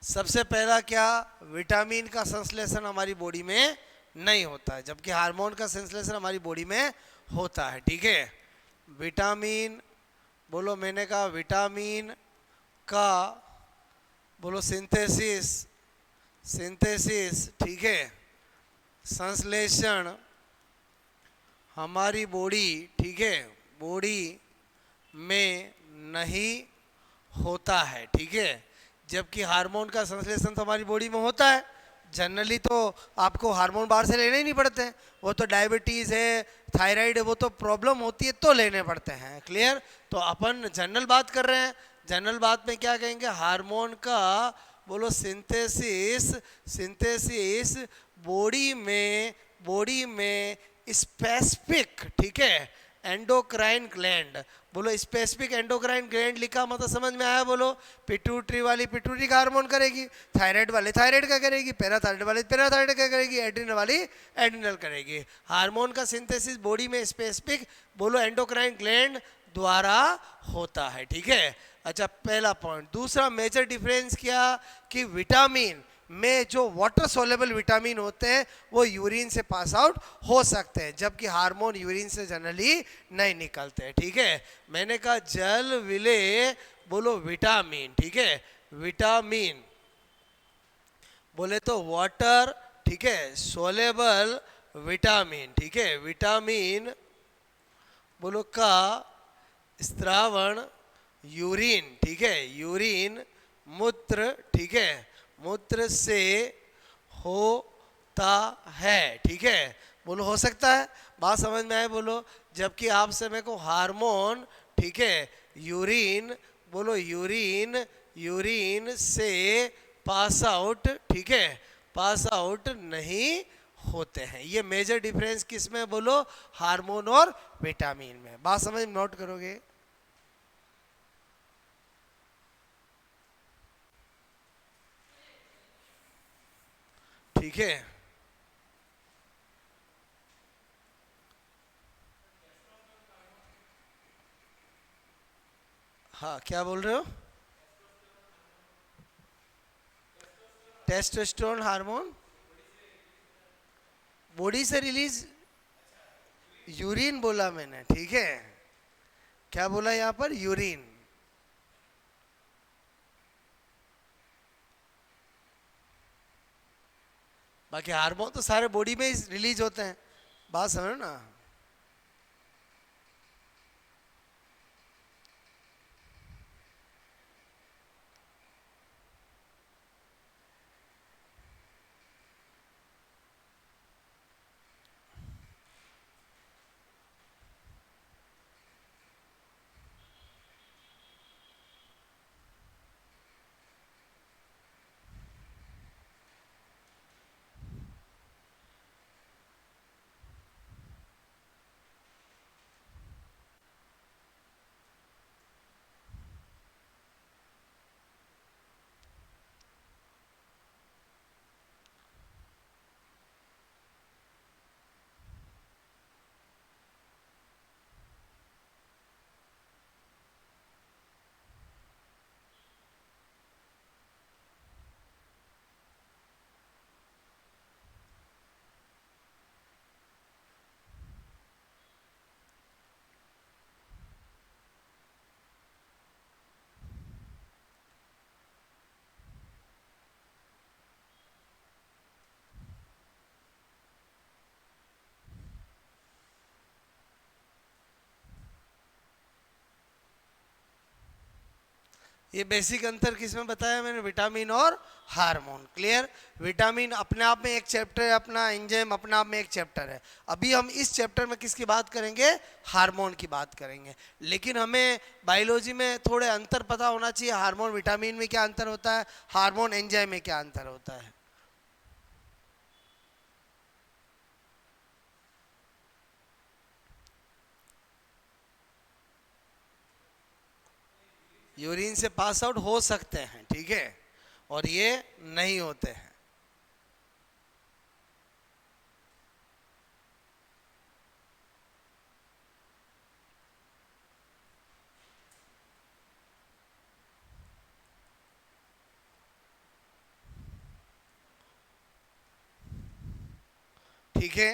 सबसे पहला क्या, विटामिन का संश्लेषण हमारी बॉडी में नहीं होता है, जबकि हार्मोन का संश्लेषण हमारी बॉडी में होता है। ठीक है, विटामिन, बोलो मैंने कहा विटामिन का, बोलो सिंथेसिस, ठीक है, संश्लेषण हमारी बॉडी, ठीक है, बॉडी में नहीं होता है। ठीक है, जबकि हार्मोन का संश्लेषण तो हमारी बॉडी में होता है। जनरली तो आपको हार्मोन बाहर से लेने ही नहीं पड़ते हैं, वो तो डायबिटीज़ है, थायराइड है, वो तो प्रॉब्लम होती है तो लेने पड़ते हैं। क्लियर, तो अपन जनरल बात कर रहे हैं, जनरल बात में क्या कहेंगे, हार्मोन का, बोलो सिंथेसिस बॉडी में स्पेसिफिक, ठीक है, एंडोक्राइन ग्लैंड। बोलो स्पेसिफिक एंडोक्राइन ग्लैंड लिखा मतलब समझ में आया, बोलो पिट्यूटरी वाली पिट्यूटरी का हार्मोन करेगी, थायराइड वाले थायराइड का करेगी, पैराथायराइड वाली पैराथायराइड का करेगी, एड्रिनल वाली एड्रिनल करेगी। हार्मोन का सिंथेसिस बॉडी में स्पेसिफिक, बोलो एंडोक्राइन ग्लैंड द्वारा होता है। ठीक है, अच्छा पहला पॉइंट। दूसरा मेजर डिफरेंस क्या, कि विटामिन में जो वाटर सोलेबल विटामिन होते हैं वो यूरिन से पास आउट हो सकते हैं, जबकि हार्मोन यूरिन से जनरली नहीं निकलते हैं। ठीक है, मैंने कहा जल विले, बोलो विटामिन, ठीक है, विटामिन बोले तो वाटर, ठीक है, सोलेबल विटामिन, ठीक है, विटामिन बोलो का स्त्रावण यूरिन, ठीक है, यूरिन मूत्र, ठीक है, मूत्र से होता है। ठीक है, बोलो हो सकता है, बात समझ में आए, बोलो। जबकि आपसे मेरे को हार्मोन, ठीक है, यूरिन, बोलो यूरिन से पास आउट, ठीक है, पास आउट नहीं होते हैं। ये मेजर डिफरेंस किस में, बोलो हार्मोन और विटामिन में। बात समझ में नोट करोगे। ठीक है, हाँ क्या बोल रहे हो, टेस्टोस्टेरोन हार्मोन बॉडी से रिलीज, यूरिन बोला मैंने, ठीक है, क्या बोला यहाँ पर, यूरिन। बाकी हार्मोन तो सारे बॉडी में ही रिलीज होते हैं, बात समझो ना। ये बेसिक अंतर किसमें बताया मैंने, विटामिन और हार्मोन। क्लियर। विटामिन अपने आप में एक चैप्टर है, अपना एंजाइम अपने आप में एक चैप्टर है। अभी हम इस चैप्टर में किसकी बात करेंगे, हार्मोन की बात करेंगे। लेकिन हमें बायोलॉजी में थोड़े अंतर पता होना चाहिए, हार्मोन विटामिन में क्या अंतर होता है, हार्मोन एंजाइम में क्या अंतर होता है। यूरिन से पास आउट हो सकते हैं, ठीक है, और ये नहीं होते हैं। ठीक है,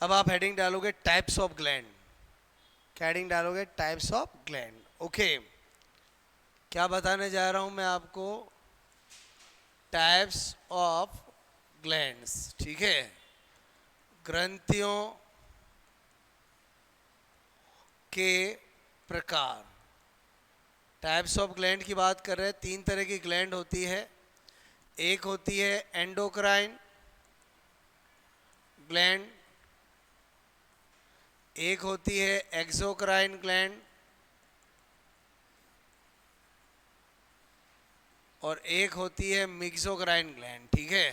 अब आप हेडिंग डालोगे टाइप्स ऑफ ग्लैंड। क्या हेडिंग डालोगे, टाइप्स ऑफ ग्लैंड। ओके, क्या बताने जा रहा हूं मैं आपको, टाइप्स ऑफ ग्लैंड्स। ठीक है, ग्रंथियों के प्रकार। टाइप्स ऑफ ग्लैंड की बात कर रहे हैं। 3 तरह की ग्लैंड होती है। एक होती है एंडोक्राइन ग्लैंड, एक होती है एक्सोक्राइन ग्लैंड, और एक होती है मिक्सोक्राइन ग्लैंड। ठीक है,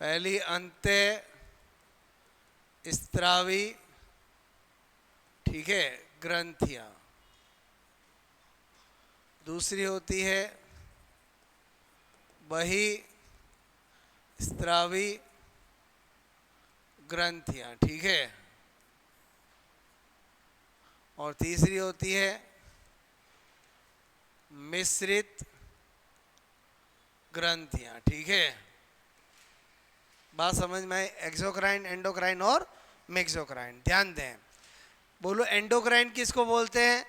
पहली अंत्य स्त्रावी, ठीक है, ग्रंथियां। दूसरी होती है बही स्त्रावी ग्रंथियां, ठीक है, और तीसरी होती है मिश्रित ग्रंथियां। ठीक है, बात समझ में आई। एक्सोक्राइन, एंडोक्राइन और मिक्सोक्राइन। ध्यान दें, बोलो एंडोक्राइन किसको बोलते हैं,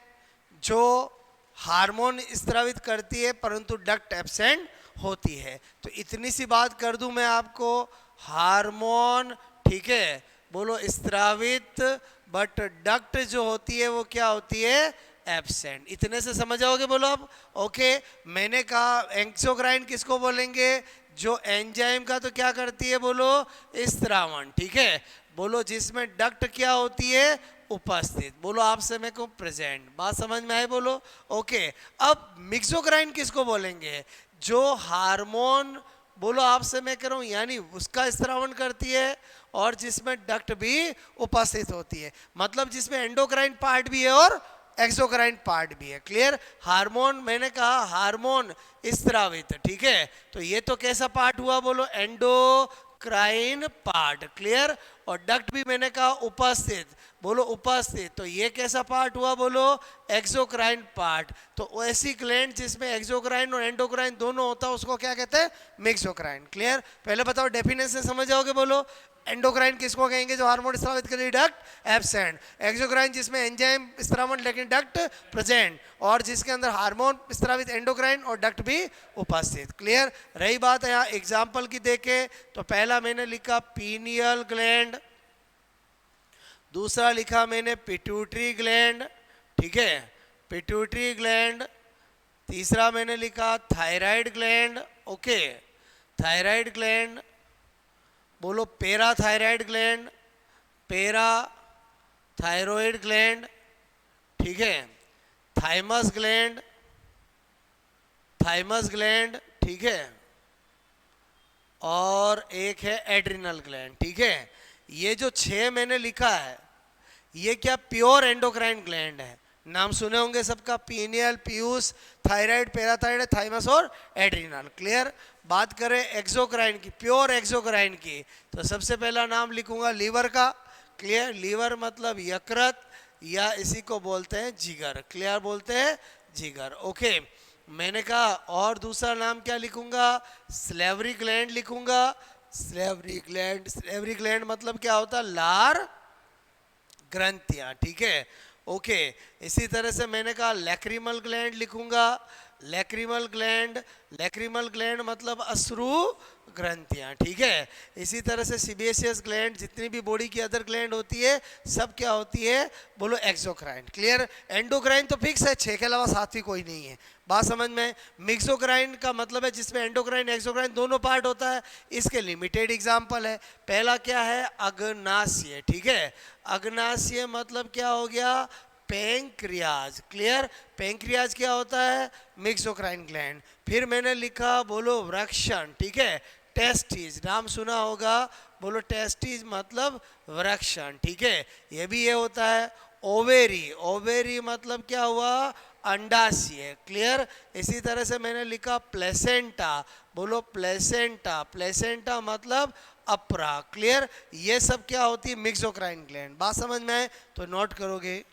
जो हार्मोन स्रावित करती है परंतु डक्ट एब्सेंट होती है। तो इतनी सी बात कर दूं मैं आपको, हार्मोन, ठीक है, बोलो स्रावित, बट डक्ट जो होती है वो क्या होती है, एब्सेंट। इतने से समझ आओगे, बोलो अब। ओके, मैंने कहा एक्सोक्राइन किसको बोलेंगे, जो एंजाइम का तो क्या करती है, बोलो स्रावण। ठीक है, बोलो जिसमें डक्ट क्या होती है, उपस्थित। बोलो आपसे मैं को प्रेजेंट। बात समझ में आए, बोलो। ओके, अब मिक्सोक्राइन किसको बोलेंगे, जो हार्मोन, बोलो आपसे मैं कह रहा हूं, यानी उसका स्रावण करती है और जिसमें डक्ट भी उपस्थित होती है। मतलब जिसमें एंडोक्राइन पार्ट भी है और एक्सोक्राइन पार्ट भी है। क्लियर। हार्मोन, मैंने कहा हार्मोन स्रावित, ठीक है, तो ये तो कैसा पार्ट हुआ, बोलो एंडोक्राइन पार्ट। क्लियर। और डक्ट भी मैंने कहा उपस्थित, बोलो उपस्थित, तो ये कैसा पार्ट हुआ, बोलो एक्सोक्राइन पार्ट। तो ऐसी ग्लैंड जिसमें एक्सोक्राइन और एंडोक्राइन दोनों होता है उसको क्या कहते हैं, मिक्सोक्राइन। क्लियर। पहले बताओ डेफिनेशन समझ जाओगे, बोलो। एंडोक्राइन किसको कहेंगे, जो हार्मोन स्रावित करे डक्ट एब्सेंट। एक्सोक्राइन जिसमें एंजाइम स्रावण लेकिन डक्ट प्रेजेंट, और जिसके अंदर हार्मोन स्रावित एंडोक्राइन और डक्ट भी उपस्थित। क्लियर। रही बात यहाँ एग्जाम्पल की देखे तो पहला मैंने लिखा पीनियल ग्लैंड, दूसरा लिखा मैंने पिट्यूटरी ग्लैंड, ठीक है, पिट्यूटरी ग्लैंड। तीसरा मैंने लिखा thyroid gland, okay, thyroid gland. बोलो parathyroid gland, parathyroid gland, ठीक है, थाइमस ग्लैंड, थाइमस ग्लैंड, ठीक है, और एक है एड्रिनल ग्लैंड। ठीक है, ये जो 6 मैंने लिखा है ये क्या प्योर एंडोक्राइन ग्लैंड है। नाम सुने होंगे सबका, pineal, Piyush, thyroid, parathyroid, thymus और एड्रिनल। क्लियर। बात करें एक्सोक्राइन की, प्योर एक्सोक्राइन की, तो सबसे पहला नाम लिखूंगा लीवर का। क्लियर। लीवर मतलब यकृत, या इसी को बोलते हैं जिगर। क्लियर, बोलते हैं जिगर। ओके, मैंने कहा और दूसरा नाम क्या लिखूंगा, स्लेवरी ग्लैंड लिखूंगा। स्लेवरी ग्लैंड, स्लेवरी ग्लैंड मतलब क्या होता है, लार ग्रंथियां। ठीक है, ओके। इसी तरह से मैंने कहा लैक्रिमल ग्लैंड लिखूंगा, लैक्रिमल ग्लैंड, लैक्रिमल ग्लैंड मतलब अश्रु ग्रंथियां, ठीक है। इसी तरह से सीबेशियस ग्लैंड, जितनी भी बॉडी की अदर ग्लैंड होती है सब क्या होती है, बोलो एक्सोक्राइन। क्लियर। एंडोक्राइन तो फिक्स है, 6 के अलावा सातवीं कोई नहीं है, बात समझ में। मिक्सोक्राइन का मतलब है जिसमें एंडोक्राइन एक्सोक्राइन दोनों पार्ट होता है। इसके लिमिटेड एग्जाम्पल है। पहला क्या है, अग्नाशय, ठीक है। अग्नाशय मतलब क्या हो गया, पेंक्रियाज। क्लियर। पेंक्रियाज क्या होता है, मिक्सोक्राइन ग्लैंड। फिर मैंने लिखा, बोलो वृक्षण, ठीक है। टेस्टिस, नाम सुना होगा, बोलो टेस्टिस मतलब वृक्षण, ठीक है। ये भी ये होता है। ओवेरी, ओवेरी मतलब क्या हुआ, अंडाशय। क्लियर। इसी तरह से मैंने लिखा प्लेसेंटा, बोलो प्लेसेंटा, प्लेसेंटा मतलब अपरा। क्लियर। ये सब क्या होती है, मिक्सोक्राइन ग्लैंड। बात समझ में आए तो नोट करोगे।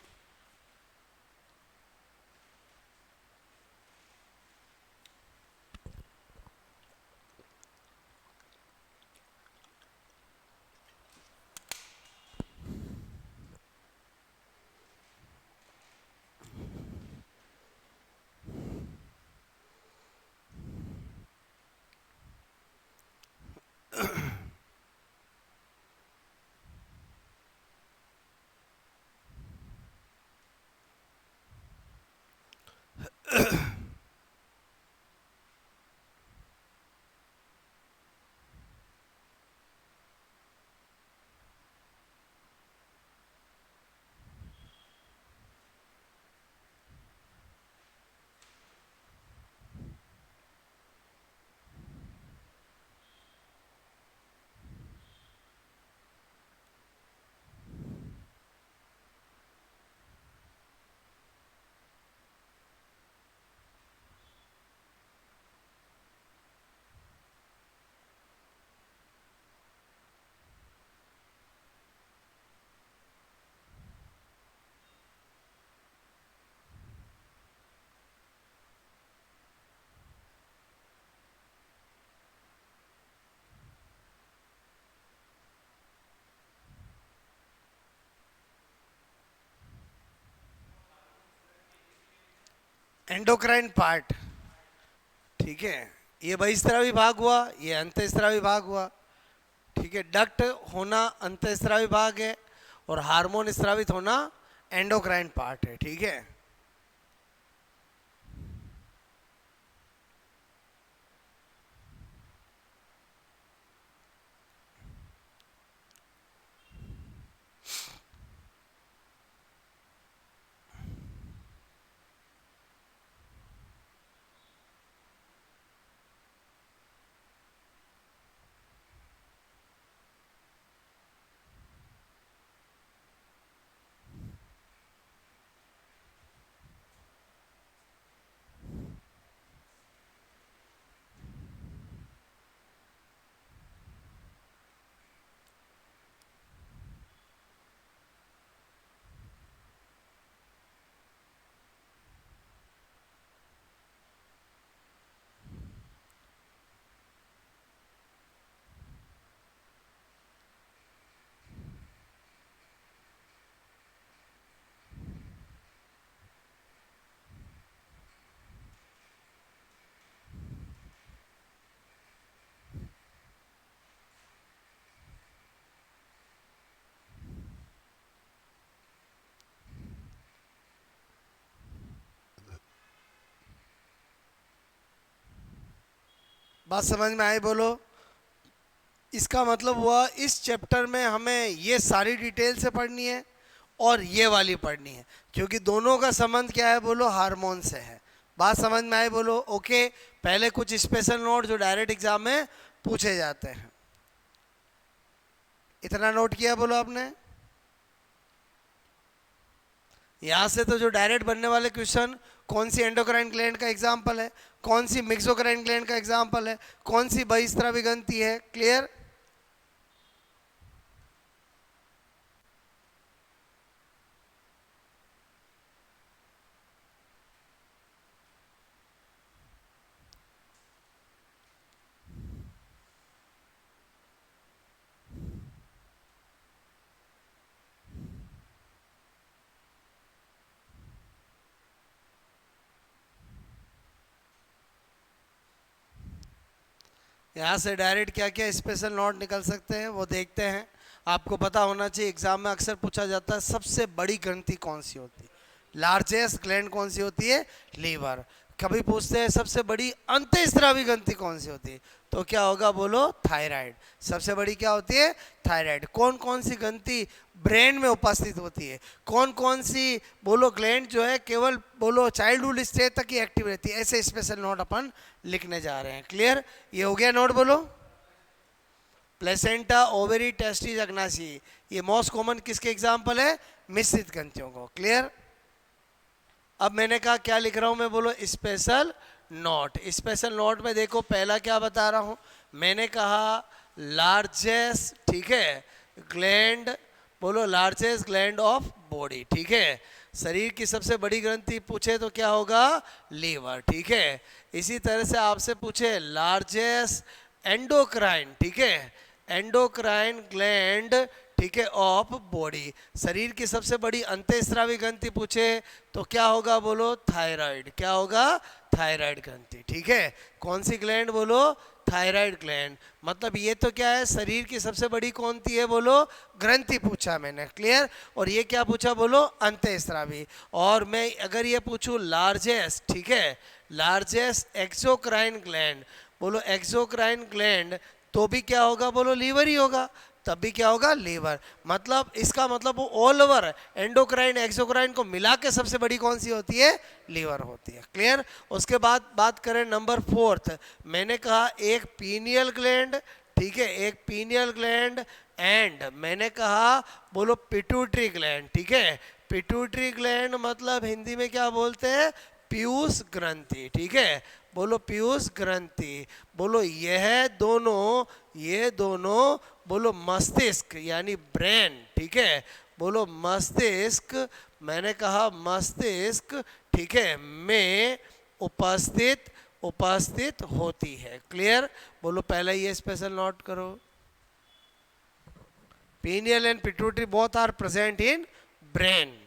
एंडोक्राइन पार्ट, ठीक है। ये बहिस्रावी भाग हुआ, ये अंतःस्रावी भाग हुआ, ठीक है। डक्ट होना अंतःस्रावी भाग है और हार्मोन स्रावित होना एंडोक्राइन पार्ट है, ठीक है। बात समझ में आई, बोलो। इसका मतलब हुआ इस चैप्टर में हमें ये सारी डिटेल से पढ़नी है और ये वाली पढ़नी है, क्योंकि दोनों का संबंध क्या है, बोलो हार्मोन से है। बात समझ में आई, बोलो। ओके। पहले कुछ स्पेशल नोट जो डायरेक्ट एग्जाम में पूछे जाते हैं, इतना नोट किया, बोलो आपने। यहाँ से तो जो डायरेक्ट बनने वाले क्वेश्चन, कौन सी एंडोक्राइन ग्लैंड का एग्जाम्पल है, कौन सी मिक्सोक्राइन ग्लैंड का एग्जाम्पल है, कौन सी बहिस्रावी ग्रंथि है। क्लियर। यहाँ से डायरेक्ट क्या क्या स्पेशल नोट निकल सकते हैं वो देखते हैं। आपको पता होना चाहिए, एग्जाम में अक्सर पूछा जाता है सबसे बड़ी ग्रंथि कौन सी होती है, लार्जेस्ट ग्लैंड कौन सी होती है, लीवर। कभी पूछते हैं सबसे बड़ी अंतःस्रावी ग्रंथि कौन सी होती है, तो क्या होगा, बोलो थायराइड। सबसे बड़ी क्या होती है, थायराइड। कौन कौन सी ग्रंथि ब्रेन में उपस्थित होती है, कौन कौन सी बोलो ग्लैंड जो है केवल बोलो चाइल्डहुड स्टेज तक ही एक्टिव रहती है, ऐसे स्पेशल नोट अपन लिखने जा रहे हैं। क्लियर, ये हो गया नोट, बोलो। प्लेसेंटा, ओवेरी, टेस्टिस, अग्नाशय, ये मोस्ट कॉमन किसके एग्जाम्पल है, मिश्रित ग्रंथियों को। क्लियर। अब मैंने कहा क्या लिख रहा हूं मैं, बोलो स्पेशल नोट। स्पेशल नोट में देखो पहला क्या बता रहा हूं, मैंने कहा लार्जेस्ट, ठीक है, ग्लैंड, बोलो लार्जेस्ट ग्लैंड ऑफ बॉडी, ठीक है। शरीर की सबसे बड़ी ग्रंथि पूछे तो क्या होगा, लीवर, ठीक है। इसी तरह से आपसे पूछे लार्जेस्ट एंडोक्राइन, ठीक है, एंडोक्राइन ग्लैंड, ठीक है, ऑफ बॉडी। शरीर की सबसे बड़ी अंतःस्रावी ग्रंथि पूछे तो क्या होगा, बोलो थायराइड। क्या होगा, थायराइड ग्रंथि, ठीक है। कौन सी ग्लैंड, बोलो थायराइड ग्लैंड। मतलब ये तो क्या है, शरीर की सबसे बड़ी कौन सी है, बोलो ग्रंथि पूछा मैंने। क्लियर। और ये क्या पूछा, बोलो अंतःस्रावी। और मैं अगर ये पूछूं लार्जेस्ट, ठीक है, लार्जेस्ट एक्सोक्राइन ग्लैंड, बोलो एक्सोक्राइन ग्लैंड, तो भी क्या होगा, बोलो लीवर ही होगा। तब भी क्या होगा, लीवर। मतलब इसका मतलब वो ऑल ओवर एंडोक्राइन एक्सोक्राइन को मिला के सबसे बड़ी कौन सी होती है, लीवर होती है। क्लियर। उसके बाद बात करें नंबर फोर्थ, मैंने कहा एक पीनियल ग्लैंड, ठीक है, एक पीनियल ग्लैंड, एंड मैंने कहा बोलो पिट्यूटरी ग्लैंड, ठीक है। पिट्यूटरी ग्लैंड मतलब हिंदी में क्या बोलते हैं, पीयूष ग्रंथि, ठीक है, बोलो पीयूष ग्रंथि। बोलो ये दोनों बोलो मस्तिष्क यानी ब्रेन, ठीक है, बोलो मस्तिष्क, मैंने कहा मस्तिष्क, ठीक है, में उपस्थित उपस्थित होती है। क्लियर। बोलो पहले ये स्पेशल नोट करो, pineal and pituitary both are present in brain.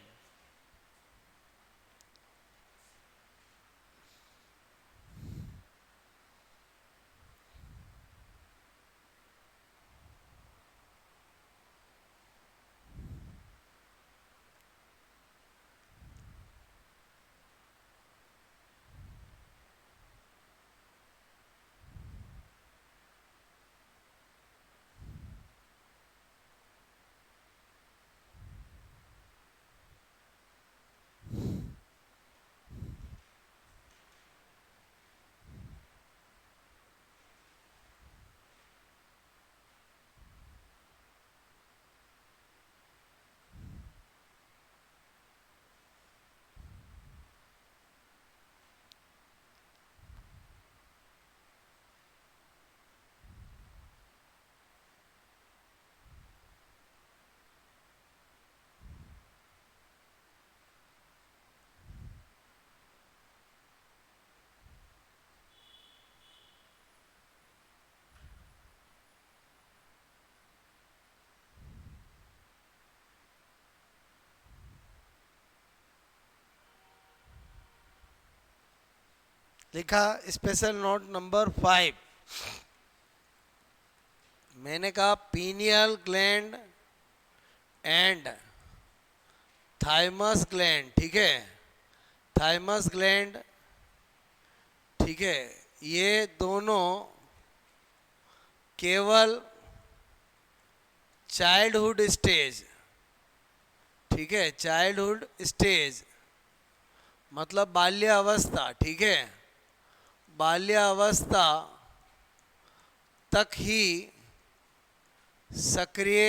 लिखा स्पेशल नोट नंबर 5, मैंने कहा pineal gland and thymus gland, ठीक है, थाइमस ग्लैंड, ठीक है, ये दोनों केवल चाइल्डहुड स्टेज, ठीक है, चाइल्डहुड स्टेज मतलब बाल्यावस्था, ठीक है, बाल्यावस्था तक ही सक्रिय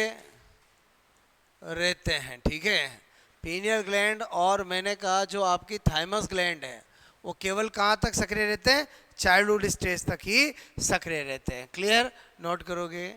रहते हैं, ठीक है। पीनियल ग्लैंड और मैंने कहा जो आपकी थाइमस ग्लैंड है वो केवल कहाँ तक सक्रिय रहते हैं, चाइल्डहुड स्टेज तक ही सक्रिय रहते हैं। क्लियर। नोट करोगे।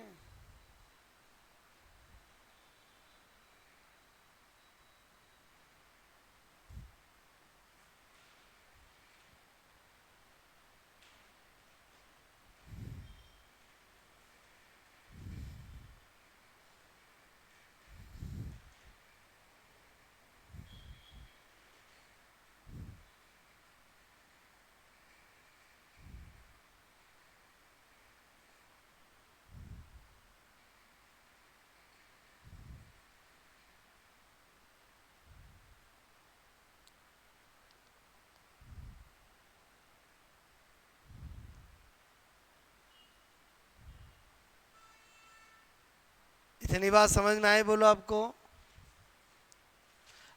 इतनी बात समझ में आई बोलो आपको?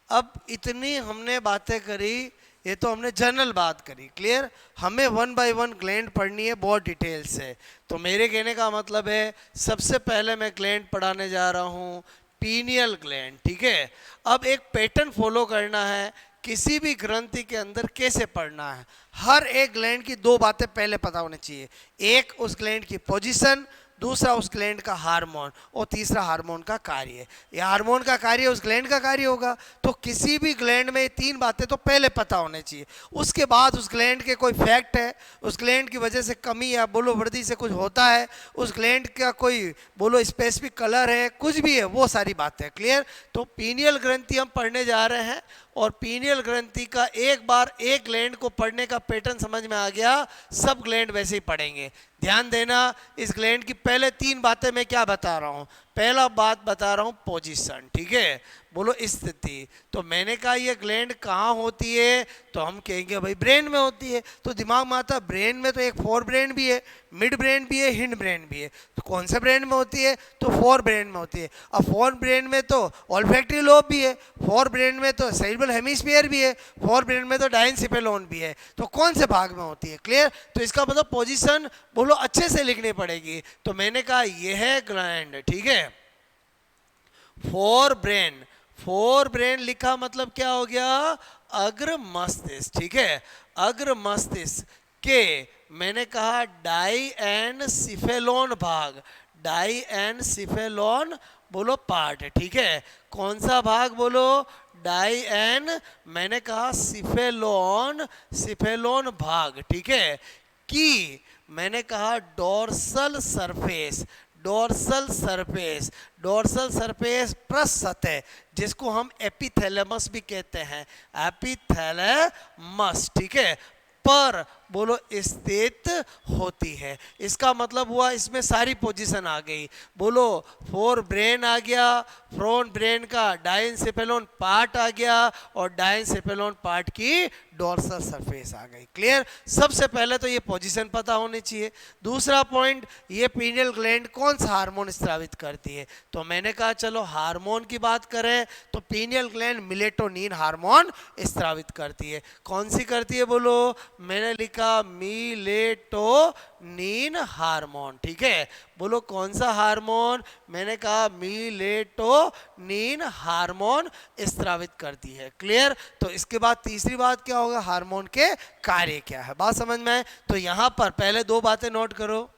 अब इतनी हमने बातें करी, ये तो हमने जनरल बात करी, क्लियर। हमें वन बाय वन ग्लैंड पढ़नी है बहुत डिटेल से। तो मेरे कहने का मतलब है सबसे पहले मैं ग्लैंड पढ़ाने जा रहा हूँ पीनियल ग्लैंड, ठीक है। अब एक पैटर्न फॉलो करना है किसी भी ग्रंथि के अंदर कैसे पढ़ना है। हर एक ग्लैंड की दो बातें पहले पता होनी चाहिए, एक उस ग्लैंड की पोजीशन, दूसरा उस ग्लैंड का हार्मोन, और तीसरा हार्मोन का कार्य। ये हार्मोन का कार्य उस ग्लैंड का कार्य होगा। तो किसी भी ग्लैंड में ये तीन बातें तो पहले पता होने चाहिए। उसके बाद उस ग्लैंड के कोई फैक्ट है, उस ग्लैंड की वजह से कमी या बोलो वृद्धि से कुछ होता है, उस ग्लैंड का कोई बोलो स्पेसिफिक कलर है, कुछ भी है, वो सारी बातें क्लियर। तो पीनियल ग्रंथि हम पढ़ने जा रहे हैं, और पीनियल ग्रंथि का एक बार एक ग्लैंड को पढ़ने का पैटर्न समझ में आ गया, सब ग्लैंड वैसे ही पढ़ेंगे। ध्यान देना, इस ग्लैंड की पहले तीन बातें मैं क्या बता रहा हूं। पहला बात बता रहा हूं पोजीशन, ठीक है, बोलो स्थिति। तो मैंने कहा ये ग्लैंड कहाँ होती है, तो हम कहेंगे भाई ब्रेन में होती है। तो दिमाग में आता है ब्रेन में तो एक फोर ब्रेन भी है, मिड ब्रेन भी है, हिंड ब्रेन भी है। तो कौन से ब्रेन में होती है, तो फोर ब्रेन में होती है। अब फोर ब्रेन में तो ऑल्फैक्टरी लोब भी है, फोर ब्रेन में तो सेरिब्रल हेमिस्फीयर भी है, फोर ब्रेन में तो डायनसिफेलोन भी है। तो कौन से भाग में होती है, क्लियर। तो इसका मतलब पोजीशन बोलो अच्छे से लिखनी पड़ेगी। तो मैंने कहा यह है ग्लैंड, ठीक है, फोर ब्रेन। फोर ब्रेन लिखा मतलब क्या हो गया, अग्र मस्तिष्क, ठीक है। अग्र मस्तिष्क के मैंने कहा डाई एंड सिफेलोन भाग, डाई एंड सिफेलोन बोलो पार्ट, ठीक है। कौन सा भाग बोलो, डाई एंड मैंने कहा सिफेलोन, सिफेलोन भाग, ठीक है। की मैंने कहा dorsal surface, dorsal surface, dorsal surface plus सतह, जिसको हम एपिथैलेमस भी कहते हैं, एपिथैलेमस, ठीक है, पर बोलो स्थित होती है। इसका मतलब हुआ इसमें सारी पोजीशन आ गई। बोलो फोर ब्रेन आ गया, फ्रंट ब्रेन का डायनसेफेलोन पार्ट आ गया, और डायनसेफेलोन पार्ट की डोर्सल सरफेस आ गई, क्लियर। सबसे पहले तो ये पोजीशन पता होनी चाहिए। दूसरा पॉइंट, ये पीनियल ग्लैंड कौन सा हार्मोन स्रावित करती है, तो मैंने कहा चलो हार्मोन की बात करें तो पीनियल ग्लैंड मिलेटोनिन हार्मोन स्रावित करती है। कौन सी करती है बोलो, मैंने लिखा मिलेटोनिन हार्मोन, ठीक है। बोलो कौन सा हार्मोन, मैंने कहा मिलेटोनिन हार्मोन स्रावित करती है, क्लियर। तो इसके बाद तीसरी बात क्या होगा, हार्मोन के कार्य क्या है, बात समझ में आए। तो यहां पर पहले दो बातें नोट करो।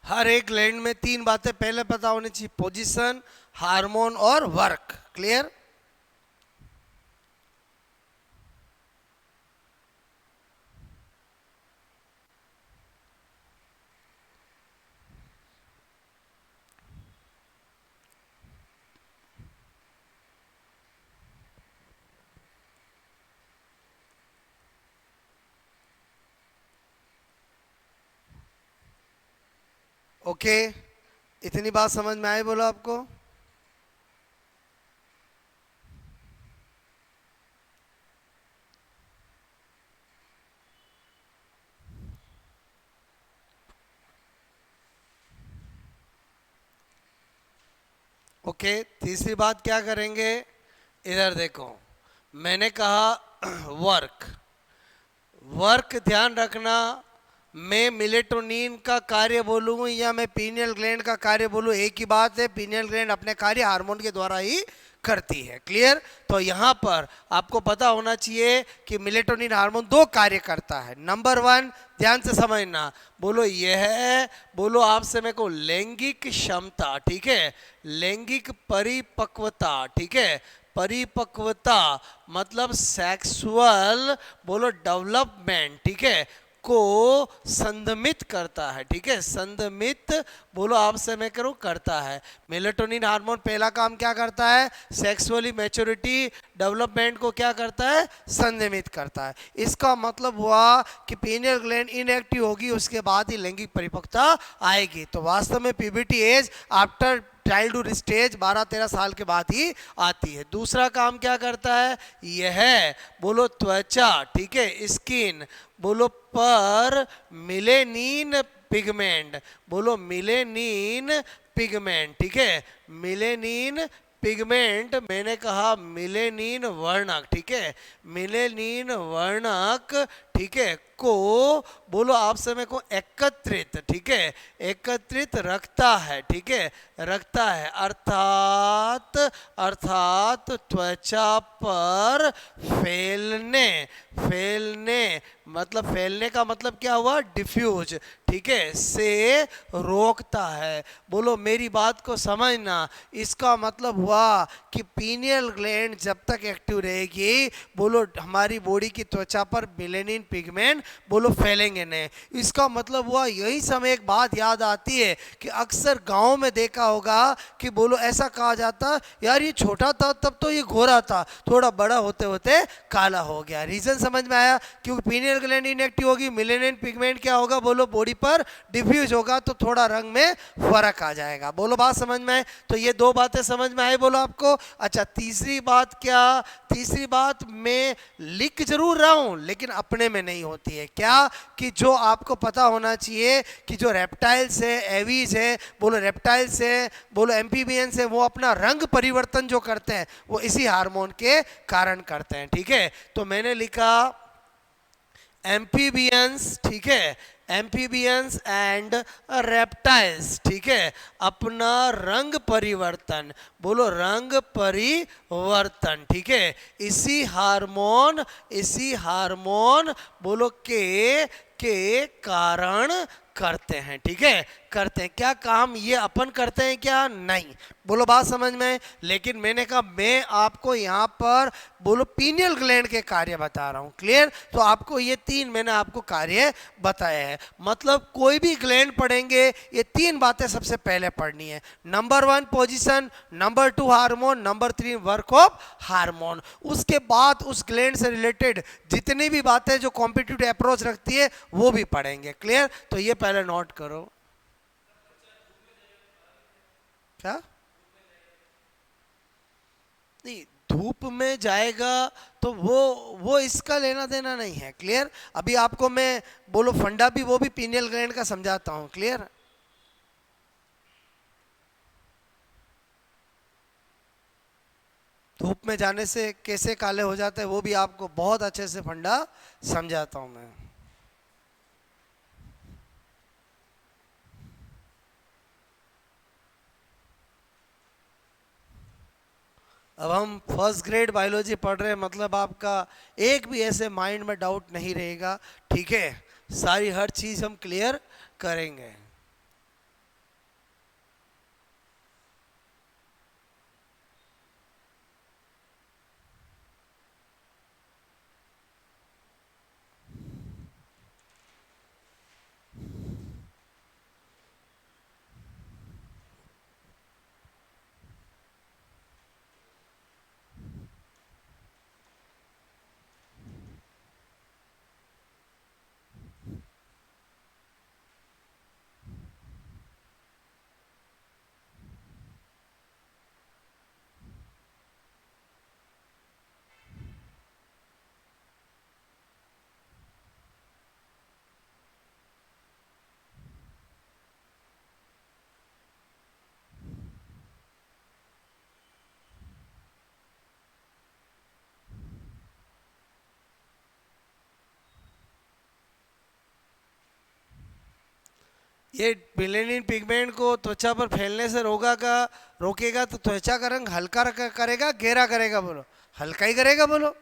हर एक ग्लैंड में तीन बातें पहले पता होनी चाहिए, पोजीशन, हार्मोन और वर्क, क्लियर। ओके, इतनी बात समझ में आई बोलो आपको। ओके, तीसरी बात क्या करेंगे, इधर देखो, मैंने कहा वर्क, वर्क ध्यान रखना, मैं मिलेटोनिन का कार्य बोलूँ या मैं पीनियल ग्लैंड का कार्य बोलूँ, एक ही बात है, पीनियल ग्लैंड अपने कार्य हार्मोन के द्वारा ही करती है। क्लियर? तो यहाँ पर आपको पता होना चाहिए कि मिलेटोनिन हार्मोन दो कार्य करता है। नंबर वन, ध्यान से समझना, बोलो यह है, बोलो आपसे मेरे को लैंगिक क्षमता, ठीक है, लैंगिक परिपक्वता, ठीक है, परिपक्वता मतलब सेक्सुअल बोलो डेवलपमेंट, ठीक है, को संदमित करता है, ठीक है, संदमित बोलो आपसे मैं करूं करता है। मेलेटोनिन हार्मोन पहला काम क्या करता है, सेक्सुअली मैच्योरिटी डेवलपमेंट को क्या करता है, संदमित करता है। इसका मतलब हुआ कि पीनियल ग्लैंड इनएक्टिव होगी, उसके बाद ही लैंगिक परिपक्वता आएगी। तो वास्तव में puberty age after childhood stage 12-13 साल के बाद ही आती है। दूसरा काम क्या करता है, यह बोलो त्वचा, ठीक है, स्किन बोलो पर मिलेनिन पिगमेंट, बोलो मिलेनिन पिगमेंट, ठीक है, मिलेनिन पिगमेंट, मैंने कहा मिलेनिन वर्णक, ठीक है, मिलेनिन वर्णक, ठीक है, को बोलो आपसे मेरे को एकत्रित, ठीक है, एकत्रित रखता है, ठीक है, रखता है, अर्थात अर्थात त्वचा पर फैलने, फैलने मतलब फैलने का मतलब क्या हुआ, डिफ्यूज, ठीक है, से रोकता है। बोलो मेरी बात को समझना, इसका मतलब हुआ कि पीनियल ग्लैंड जब तक एक्टिव रहेगी, बोलो हमारी बॉडी की त्वचा पर मिलेनिन पिगमेंट बोलो फैलेंगे नहीं। इसका मतलब हुआ, यही समय एक बात याद आती है कि अक्सर गांव में देखा होगा कि बोलो ऐसा कहा जाता, यार ये छोटा था तब तो ये गोरा था, थोड़ा बड़ा होते होते काला हो गया। रीजन समझ में आया, क्योंकि पीनियल ग्लैंड इनएक्टिव होगी, मिलेनिन पिगमेंट क्या होगा, बोलो बॉडी पर डिफ्यूज होगा, तो थोड़ा रंग में फर्क आ जाएगा। बोलो बात समझ में आए? तो ये दो बातें समझ में आई बोलो आपको। अच्छा, तीसरी बात क्या, तीसरी बात मैं लिख जरूर रहा हूं लेकिन अपने में नहीं होती है, क्या कि जो आपको पता होना चाहिए कि जो रेप्टाइल्स है, एवीज है, बोलो रेप्टाइल्स है, बोलो एम्फीबियंस है, वो अपना रंग परिवर्तन जो करते हैं वो इसी हार्मोन के कारण करते हैं, ठीक है। तो मैंने लिखा एम्फीबियंस, ठीक है, एम्फीबियंस एंड रेप्टाइल्स, ठीक है, अपना रंग परिवर्तन, बोलो रंग परिवर्तन, ठीक है, इसी हार्मोन बोलो के कारण करते हैं, ठीक है, करते हैं। क्या काम ये अपन करते हैं क्या, नहीं, बोलो बात समझ में। लेकिन मैंने कहा मैं आपको यहाँ पर बोलो पीनियल ग्लैंड के कार्य बता रहा हूँ। क्लियर? तो आपको ये तीन मैंने आपको कार्य बताए हैं। मतलब कोई भी ग्लैंड पढ़ेंगे ये तीन बातें सबसे पहले पढ़नी है। Number one position, number two hormone, number three work of hormone. उसके बाद उस ग्लैंड से रिलेटेड जितनी भी बातें जो कॉम्पिटिटिव अप्रोच रखती है वो भी पढ़ेंगे। क्लियर? तो ये पहले नोट करो। क्या नहीं, धूप में जाएगा तो वो इसका लेना देना नहीं है। क्लियर? अभी आपको मैं बोलो फंडा भी वो भी पीनियल ग्लैंड का समझाता हूं। क्लियर? धूप में जाने से कैसे काले हो जाते हैं वो भी आपको बहुत अच्छे से फंडा समझाता हूं मैं। अब हम फर्स्ट ग्रेड बायोलॉजी पढ़ रहे हैं, मतलब आपका एक भी ऐसे माइंड में डाउट नहीं रहेगा, ठीक है, सारी हर चीज हम क्लियर करेंगे। ये मेलेनिन पिगमेंट को त्वचा पर फैलने से रोकेगा तो त्वचा का रंग हल्का करेगा, गहरा करेगा? बोलो हल्का ही करेगा। बोलो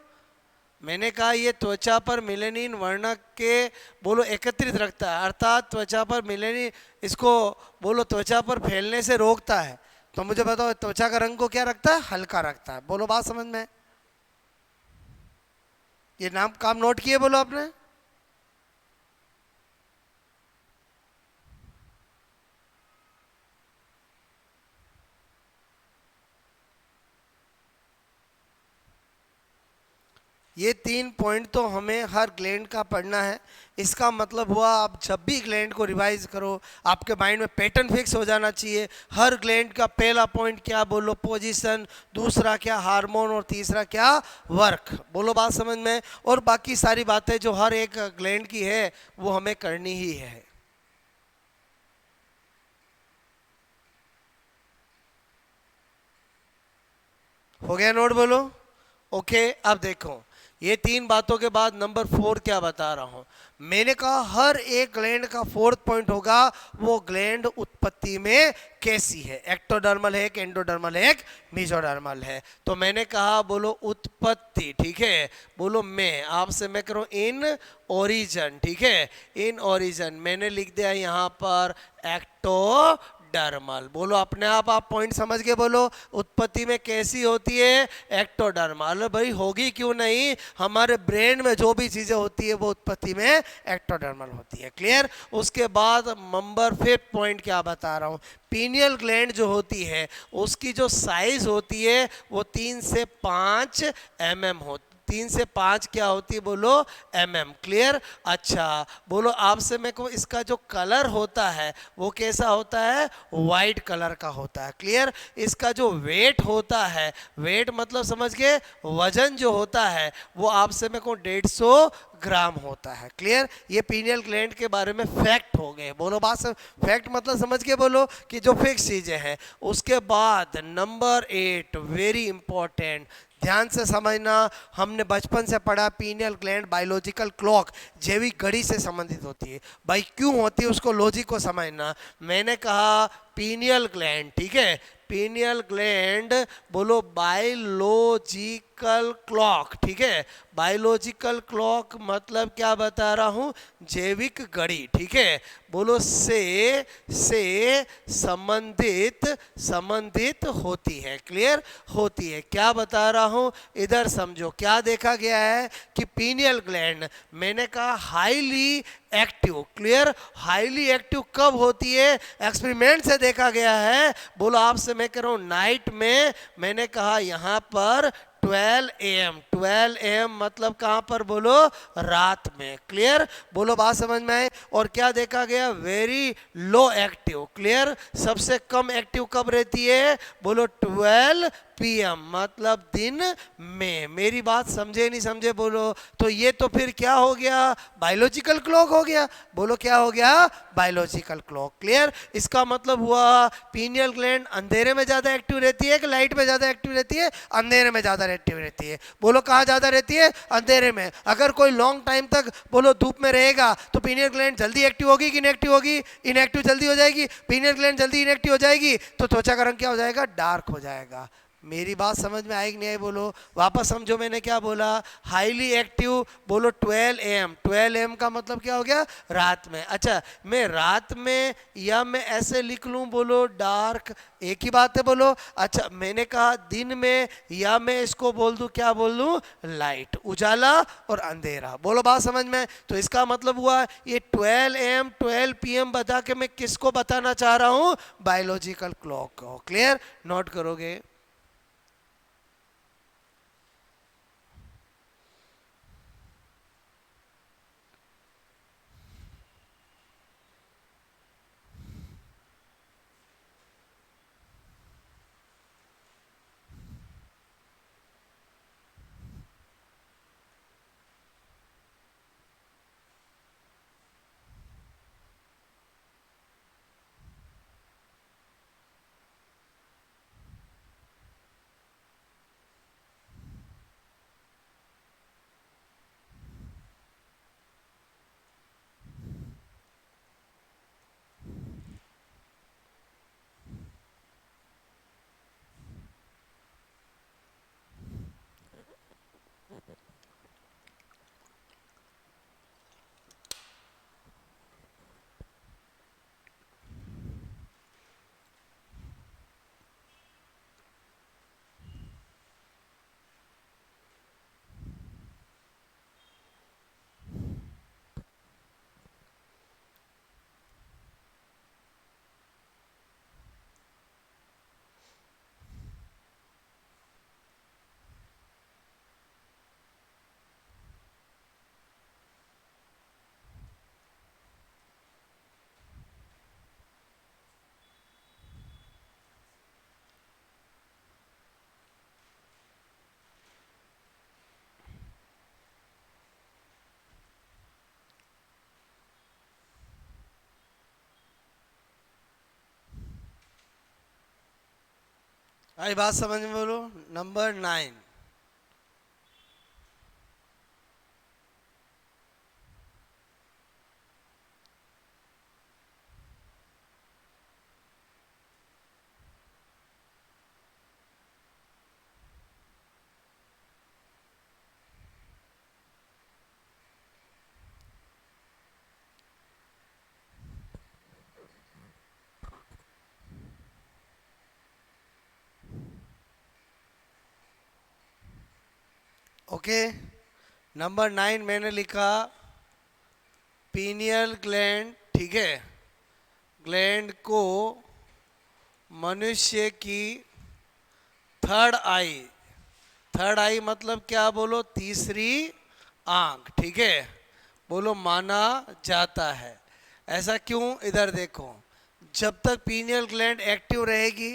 मैंने कहा ये त्वचा पर मेलेनिन वर्णक के बोलो एकत्रित रखता है, अर्थात त्वचा पर मेलेनिन इसको बोलो त्वचा पर फैलने से रोकता है। तो मुझे बताओ त्वचा का रंग को क्या रखता है? हल्का रखता है। बोलो बात समझ में? ये नाम काम नोट किए? बोलो आपने। ये 3 पॉइंट तो हमें हर ग्लैंड का पढ़ना है। इसका मतलब हुआ आप जब भी ग्लैंड को रिवाइज करो आपके माइंड में पैटर्न फिक्स हो जाना चाहिए। हर ग्लैंड का पहला पॉइंट क्या? बोलो पोजीशन, दूसरा क्या? हार्मोन, और तीसरा क्या? वर्क। बोलो बात समझ में? और बाकी सारी बातें जो हर एक ग्लैंड की है वो हमें करनी ही है। हो गया नोट? बोलो ओके। अब देखो ये 3 बातों के बाद नंबर 4 क्या बता रहा हूं। मैंने कहा हर एक ग्लैंड का 4th पॉइंट होगा वो ग्लैंड उत्पत्ति में कैसी है, एक्टोडर्मल है कि एंडोडर्मल है कि मेसोडर्मल है। तो मैंने कहा बोलो उत्पत्ति, ठीक है। बोलो मैं आपसे मैं करूं इन ओरिजिन, ठीक है। इन ओरिजिन मैंने लिख दिया यहां पर एक्टो डर्मल। बोलो अपने आप पॉइंट समझ के बोलो उत्पत्ति में कैसी होती है? एक्टोडर्मल। भाई होगी क्यों नहीं, हमारे ब्रेन में जो भी चीजें होती है वो उत्पत्ति में एक्टोडर्मल होती है। क्लियर? उसके बाद नंबर 5 पॉइंट क्या बता रहा हूं, पीनियल ग्लैंड जो होती है उसकी जो साइज होती है वो 3 से 5 mm होती, 3 से 5 क्या होती है? बोलो mm। क्लियर? अच्छा बोलो आपसे मेरे को इसका जो कलर होता है वो कैसा होता है? वाइट कलर का होता है। क्लियर? इसका जो वेट होता है, वेट मतलब समझ के वजन जो होता है वो आपसे मेरे को 150 ग्राम होता है। क्लियर? ये पीनियल ग्लैंड के बारे में फैक्ट हो गए। बोलो बात फैक्ट मतलब समझ के बोलो कि जो फिक्स चीजें हैं। उसके बाद नंबर 8 वेरी इंपॉर्टेंट, ध्यान से समझना। हमने बचपन से पढ़ा पीनियल ग्लैंड बायोलॉजिकल क्लॉक, जैविक घड़ी से संबंधित होती है। भाई क्यों होती है उसको लॉजिक को समझना। मैंने कहा पीनियल ग्लैंड, ठीक है, पीनियल ग्लैंड बोलो बायोलॉजिकल क्लॉक, ठीक है। बायोलॉजिकल क्लॉक मतलब क्या बता रहा हूं? जैविक घड़ी, ठीक है। बोलो से संबंधित होती है। क्लियर? होती है। क्या बता रहा हूं इधर समझो। क्या देखा गया है कि पीनियल ग्लैंड मैंने कहा highly active. Clear? Highly active कब होती है? एक्सपेरिमेंट से देखा गया है। बोलो आपसे मैं कह रहा हूं नाइट में, मैंने कहा यहां पर 12 AM, 12 AM मतलब कहां पर? बोलो रात में। क्लियर? बोलो बात समझ में आए? और क्या देखा गया? Very low active. क्लियर? सबसे कम एक्टिव कब रहती है? बोलो 12 PM मतलब दिन में। मेरी बात समझे नहीं समझे? बोलो। तो ये तो फिर क्या हो गया? बायोलॉजिकल क्लॉक हो गया। बोलो क्या हो गया? Biological clock. क्लियर? इसका मतलब हुआ पीनियल ग्लैंड अंधेरे में ज्यादा एक्टिव रहती है कि लाइट में ज्यादा एक्टिव रहती है? अंधेरे में ज्यादा एक्टिव रहती है। बोलो कहाँ ज्यादा रहती है? अंधेरे में। अगर कोई लॉन्ग टाइम तक बोलो धूप में रहेगा तो पीनियल ग्लैंड जल्दी एक्टिव होगी कि इनएक्टिव होगी? इनएक्टिव जल्दी हो जाएगी। पीनियल ग्लैंड जल्दी इनएक्टिव हो जाएगी तो त्वचा का रंग क्या हो जाएगा? डार्क हो जाएगा। मेरी बात समझ में आई कि नहीं आई? बोलो वापस समझो मैंने क्या बोला। हाईली एक्टिव बोलो 12 AM, 12 AM का मतलब क्या हो गया? रात में। अच्छा मैं रात में या मैं ऐसे लिख लूं बोलो डार्क, एक ही बात है। बोलो अच्छा मैंने कहा दिन में या मैं इसको बोल दूं क्या बोल दूं? लाइट, उजाला और अंधेरा। बोलो बात समझ में? तो इसका मतलब हुआ ये 12 AM 12 PM बता के मैं किसको बताना चाह रहा हूं? बायोलॉजिकल क्लॉक को। क्लियर? नोट करोगे? आई बात समझ में? बोलो नंबर 9। ओके, नंबर 9 मैंने लिखा पीनियल ग्लैंड, ठीक है। ग्लैंड को मनुष्य की थर्ड आई, थर्ड आई मतलब क्या? बोलो तीसरी आंख, ठीक है। बोलो माना जाता है। ऐसा क्यों? इधर देखो, जब तक पीनियल ग्लैंड एक्टिव रहेगी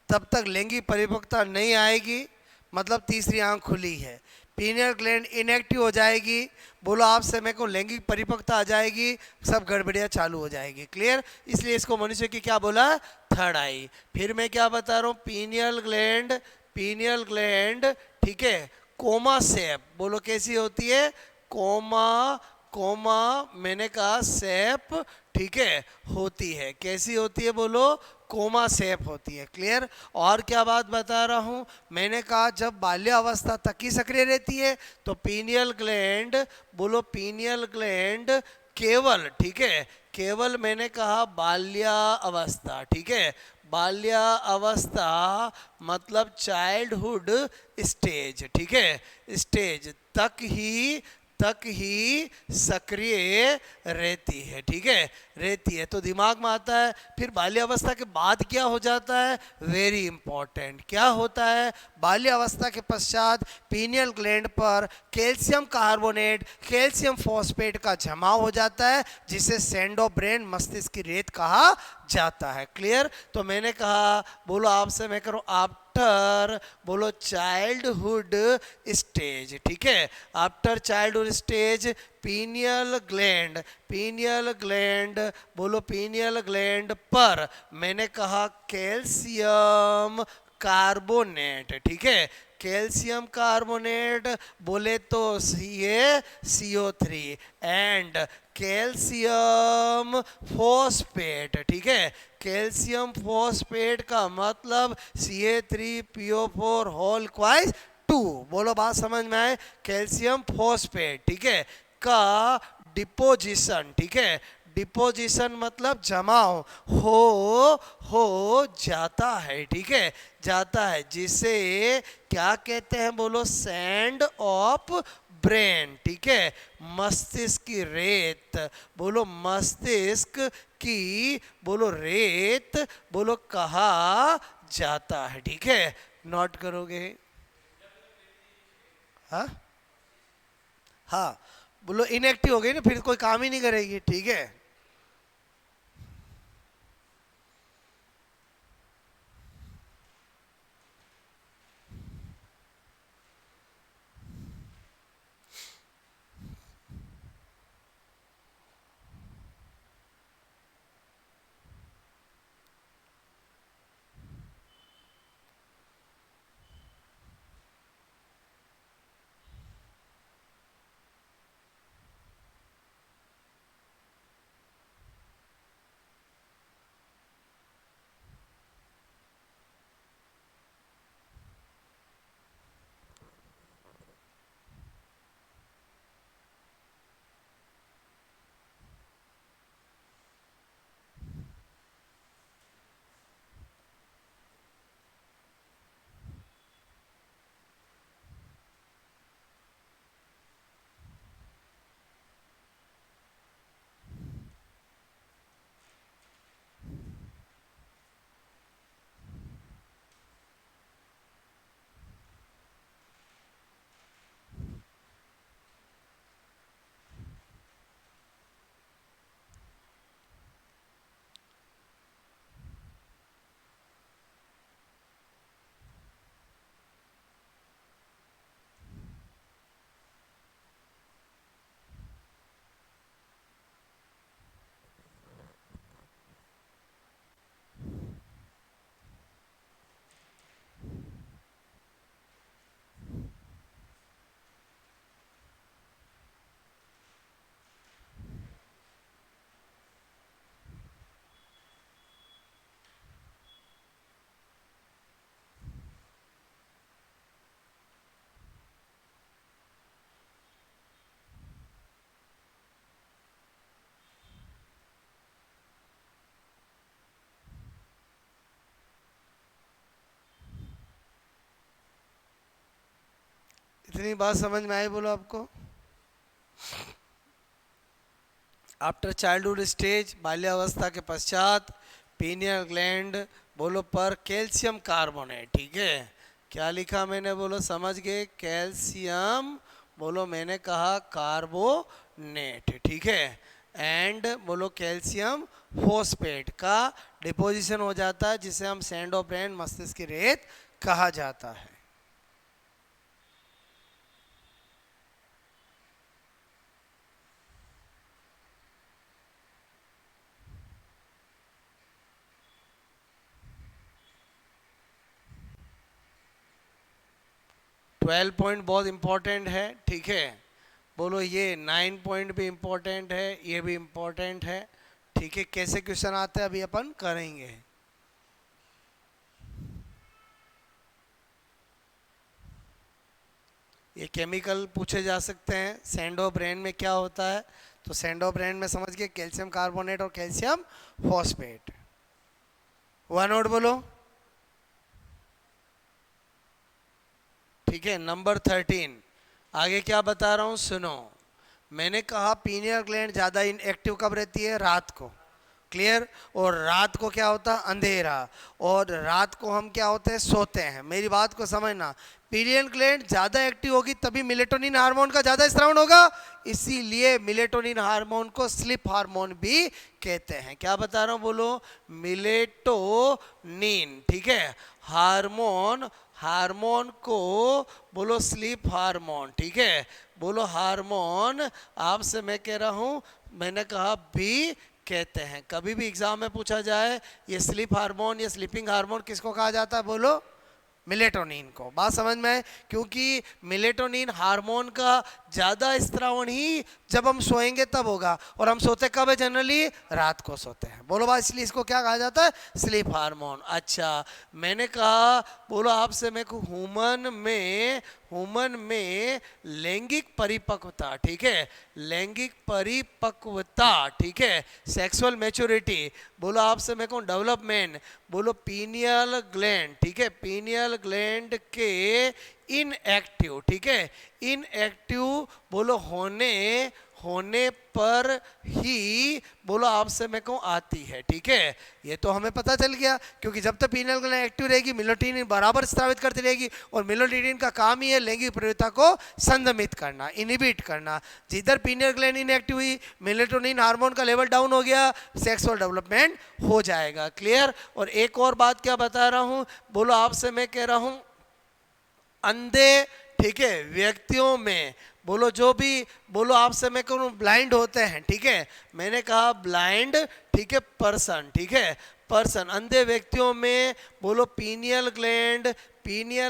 तब तक लैंगिक परिपक्वता नहीं आएगी, मतलब तीसरी आंख खुली है। पीनियल ग्लैंड इनएक्टिव हो जाएगी, बोलो आप समय को लैंगिक परिपक्वता आ जाएगी, सब गड़बड़ियाँ चालू हो जाएगी। क्लियर? इसलिए इसको मनुष्य की क्या बोला? थर्ड आई। फिर मैं क्या बता रहा हूँ, पीनियल ग्लैंड, पीनियल ग्लैंड, ठीक है, कोमा सेप, बोलो कैसी होती है? कोमा, कोमा मैंने कहा सेप, ठीक है, होती है। कैसी होती है? बोलो कोमा सेप होती है। क्लियर? और क्या बात बता रहा हूँ, मैंने कहा जब बाल्यावस्था तक ही सक्रिय रहती है तो पीनियल ग्लैंड, बोलो पीनियल ग्लैंड केवल, ठीक है, केवल मैंने कहा बाल्यावस्था, ठीक है, बाल्यावस्था मतलब चाइल्डहुड स्टेज, ठीक है, स्टेज तक ही सक्रिय रहती है, ठीक है, रहती है। तो दिमाग में आता है फिर बाल्यावस्था के बाद क्या हो जाता है? वेरी इंपॉर्टेंट, क्या होता है? बाल्यावस्था के पश्चात पीनियल ग्लैंड पर कैल्शियम कार्बोनेट, कैल्शियम फॉस्फेट का जमाव हो जाता है, जिसे सेंडोब्रेन, मस्तिष्क की रेत कहा जाता है। क्लियर? तो मैंने कहा, बोलो आपसे मैं करूं आफ्टर, बोलो चाइल्डहुड स्टेज, ठीक है, after childhood stage pineal gland, pineal gland, बोलो पीनियल ग्लैंड पर मैंने कहा कैल्शियम कार्बोनेट, ठीक है, कैल्शियम कार्बोनेट, बोले तो CaCO3 एंड कैल्शियम फॉस्फेट, ठीक है, कैल्शियम फॉस्फेट का मतलब Ca3PO4 होल क्वाइस 2। बोलो बात समझ में आए? कैल्शियम फॉस्फेट, ठीक है, का डिपोजिशन, ठीक है, डिपोजिशन मतलब जमाव हो जाता है, ठीक है, जाता है, जिसे क्या कहते हैं? बोलो सैंड ऑफ ब्रेन, ठीक है, मस्तिष्क की रेत, बोलो मस्तिष्क की, बोलो रेत, बोलो कहा जाता है, ठीक है। नोट करोगे? हाँ हाँ, बोलो इनएक्टिव हो गई ना, फिर कोई काम ही नहीं करेगी, ठीक है। इतनी बात समझ में आई बोलो आपको? आफ्टर चाइल्डहुड स्टेज, बाल्यावस्था के पश्चात, पीनियल ग्लैंड बोलो पर कैल्शियम कार्बोनेट, ठीक है। क्या लिखा मैंने बोलो, समझ गए? कैल्शियम बोलो, मैंने कहा कार्बोनेट, ठीक है। एंड बोलो कैल्शियम फोस्फेट का डिपोजिशन हो जाता है, जिसे हम सैंड ऑफ ब्रेन, मस्तिष्क की रेत कहा जाता है। 12 पॉइंट बहुत इंपॉर्टेंट है, ठीक है। बोलो ये 9 पॉइंट भी इंपॉर्टेंट है, ये भी इंपॉर्टेंट है, ठीक है। कैसे क्वेश्चन आते हैं अभी अपन करेंगे। ये केमिकल पूछे जा सकते हैं, सैंडो ब्रेन में क्या होता है, तो सैंडो ब्रेन में समझ गए कैल्शियम कार्बोनेट और कैल्शियम फॉस्फेट। वन वर्ड बोलो, ठीक है। नंबर 13, आगे क्या बता रहा हूं सुनो। मैंने कहा पीनियल ग्लैंड ज़्यादा इनएक्टिव कब रहती है? रात को, क्लियर। और रात को क्या होता है? अंधेरा। और रात को हम क्या होते हैं? सोते हैं। मेरी बात को समझना, पीनियल ग्लैंड ज़्यादा एक्टिव होगी तभी मेलेटोनिन हार्मोन का ज़्यादा स्रावन होगा, इसीलिए मेलेटोनिन हार्मोन को स्लीप हार्मोन भी कहते हैं। क्या बता रहा हूँ बोलो, मेलेटोनिन, ठीक है। हार्मोन, हार्मोन को बोलो स्लीप हार्मोन, ठीक है। बोलो हार्मोन, आपसे मैं कह रहा हूं, मैंने कहा भी कहते हैं। कभी भी एग्जाम में पूछा जाए ये स्लीप हार्मोन या स्लीपिंग हार्मोन किसको कहा जाता है, बोलो मिलेटोनिन को। बात समझ में आए? क्योंकि मिलेटोनिन हार्मोन का ज़्यादा स्त्रावण ही जब हम सोएंगे तब होगा, और हम सोते कब है? जनरली रात को सोते हैं। बोलो बात, इसलिए इसको क्या कहा जाता है? Sleep hormone. अच्छा, मैंने कहा बोलो आपसे, मैं को ह्यूमन में लैंगिक परिपक्वता, ठीक है, लैंगिक परिपक्वता, ठीक है, सेक्सुअल मैच्योरिटी, बोलो आपसे मैं कहूँ डेवलपमेंट, बोलो पीनियल ग्लैंड, ठीक है, पीनियल ग्लैंड के इनएक्टिव, ठीक है, इनएक्टिव बोलो होने पर ही बोलो आपसे मैं कहूँ आती है, ठीक है। ये तो हमें पता चल गया, क्योंकि जब तक पीनियल ग्लैंड एक्टिव रहेगी मेलेटोनिन बराबर स्रावित करती रहेगी, और मेलेटोनिन का काम ही है लैंगिक प्रवृत्ति को संदमित करना, इनहिबिट करना। जिधर पीनियल ग्लैंड इनएक्टिव हुई, मेलेटोनिन हार्मोन का लेवल डाउन हो गया, सेक्सुअल डेवलपमेंट हो जाएगा, क्लियर। और एक और बात क्या बता रहा हूँ, बोलो आपसे मैं कह रहा हूँ अंधे, ठीक है, व्यक्तियों में बोलो जो भी बोलो आपसे मैं कहूँ ब्लाइंड होते हैं, ठीक है, मैंने कहा ब्लाइंड, ठीक है, पर्सन, ठीक है, पर्सन, अंधे व्यक्तियों में बोलो पीनियल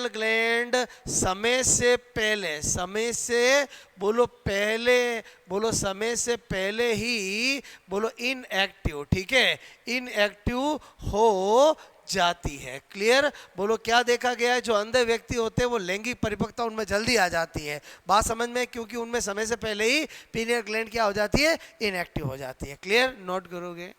ग्लैंड समय से पहले, समय से बोलो पहले, बोलो समय से पहले ही बोलो इनएक्टिव, ठीक है, इनएक्टिव हो जाती है, क्लियर। बोलो क्या देखा गया है, जो अंधे व्यक्ति होते हैं वो लैंगिक परिपक्वता उनमें जल्दी आ जाती है। बात समझ में? क्योंकि उनमें समय से पहले ही पीनियल ग्लैंड क्या हो जाती है? इनएक्टिव हो जाती है, क्लियर। नोट करोगे?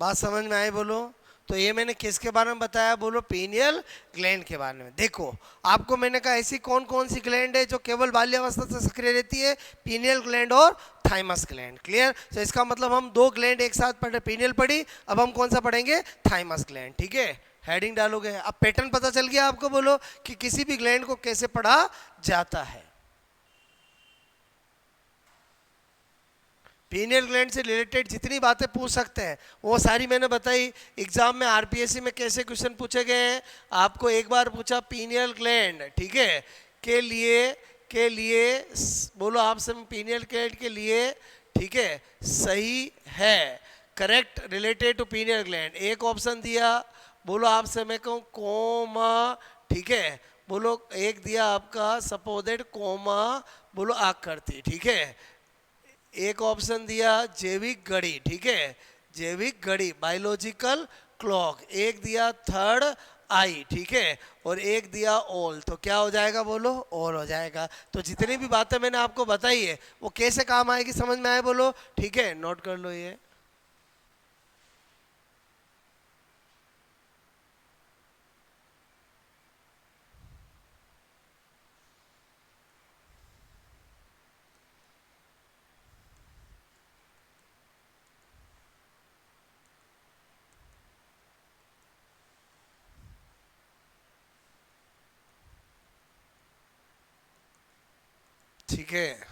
बात समझ में आई बोलो। तो ये मैंने किसके बारे में बताया बोलो, पीनियल ग्लैंड के बारे में। देखो आपको मैंने कहा ऐसी कौन कौन सी ग्लैंड है जो केवल बाल्यावस्था से सक्रिय रहती है, पीनियल ग्लैंड और थाइमस ग्लैंड। क्लियर। तो इसका मतलब हम दो ग्लैंड एक साथ पढ़े, पीनियल पढ़ी, अब हम कौन सा पढ़ेंगे, थाइमस ग्लैंड। ठीक है, हेडिंग डालोगे। अब पैटर्न पता चल गया आपको बोलो कि किसी भी ग्लैंड को कैसे पढ़ा जाता है। पीनियल ग्लैंड से रिलेटेड जितनी बातें पूछ सकते हैं वो सारी मैंने बताई। एग्जाम में आरपीएससी में कैसे क्वेश्चन पूछे गए हैं, आपको एक बार पूछा पीनियल ग्लैंड, ठीक है, के लिए बोलो आप सब, पीनियल ग्लैंड के लिए, ठीक है, सही है, correct, related to pineal gland. एक ऑप्शन दिया, बोलो आप से मैं कहूँ कोमा, ठीक है, बोलो एक दिया आपका सपोजेड कोमा, बोलो आग करती, ठीक है। एक ऑप्शन दिया जैविक घड़ी, ठीक है, जैविक घड़ी, बायोलॉजिकल क्लॉक। एक दिया थर्ड आई, ठीक है, और एक दिया ऑल। तो क्या हो जाएगा बोलो, ऑल हो जाएगा। तो जितनी भी बातें मैंने आपको बताई है वो कैसे काम आएगी समझ में आए बोलो, ठीक है, नोट कर लो ये। ठीक है,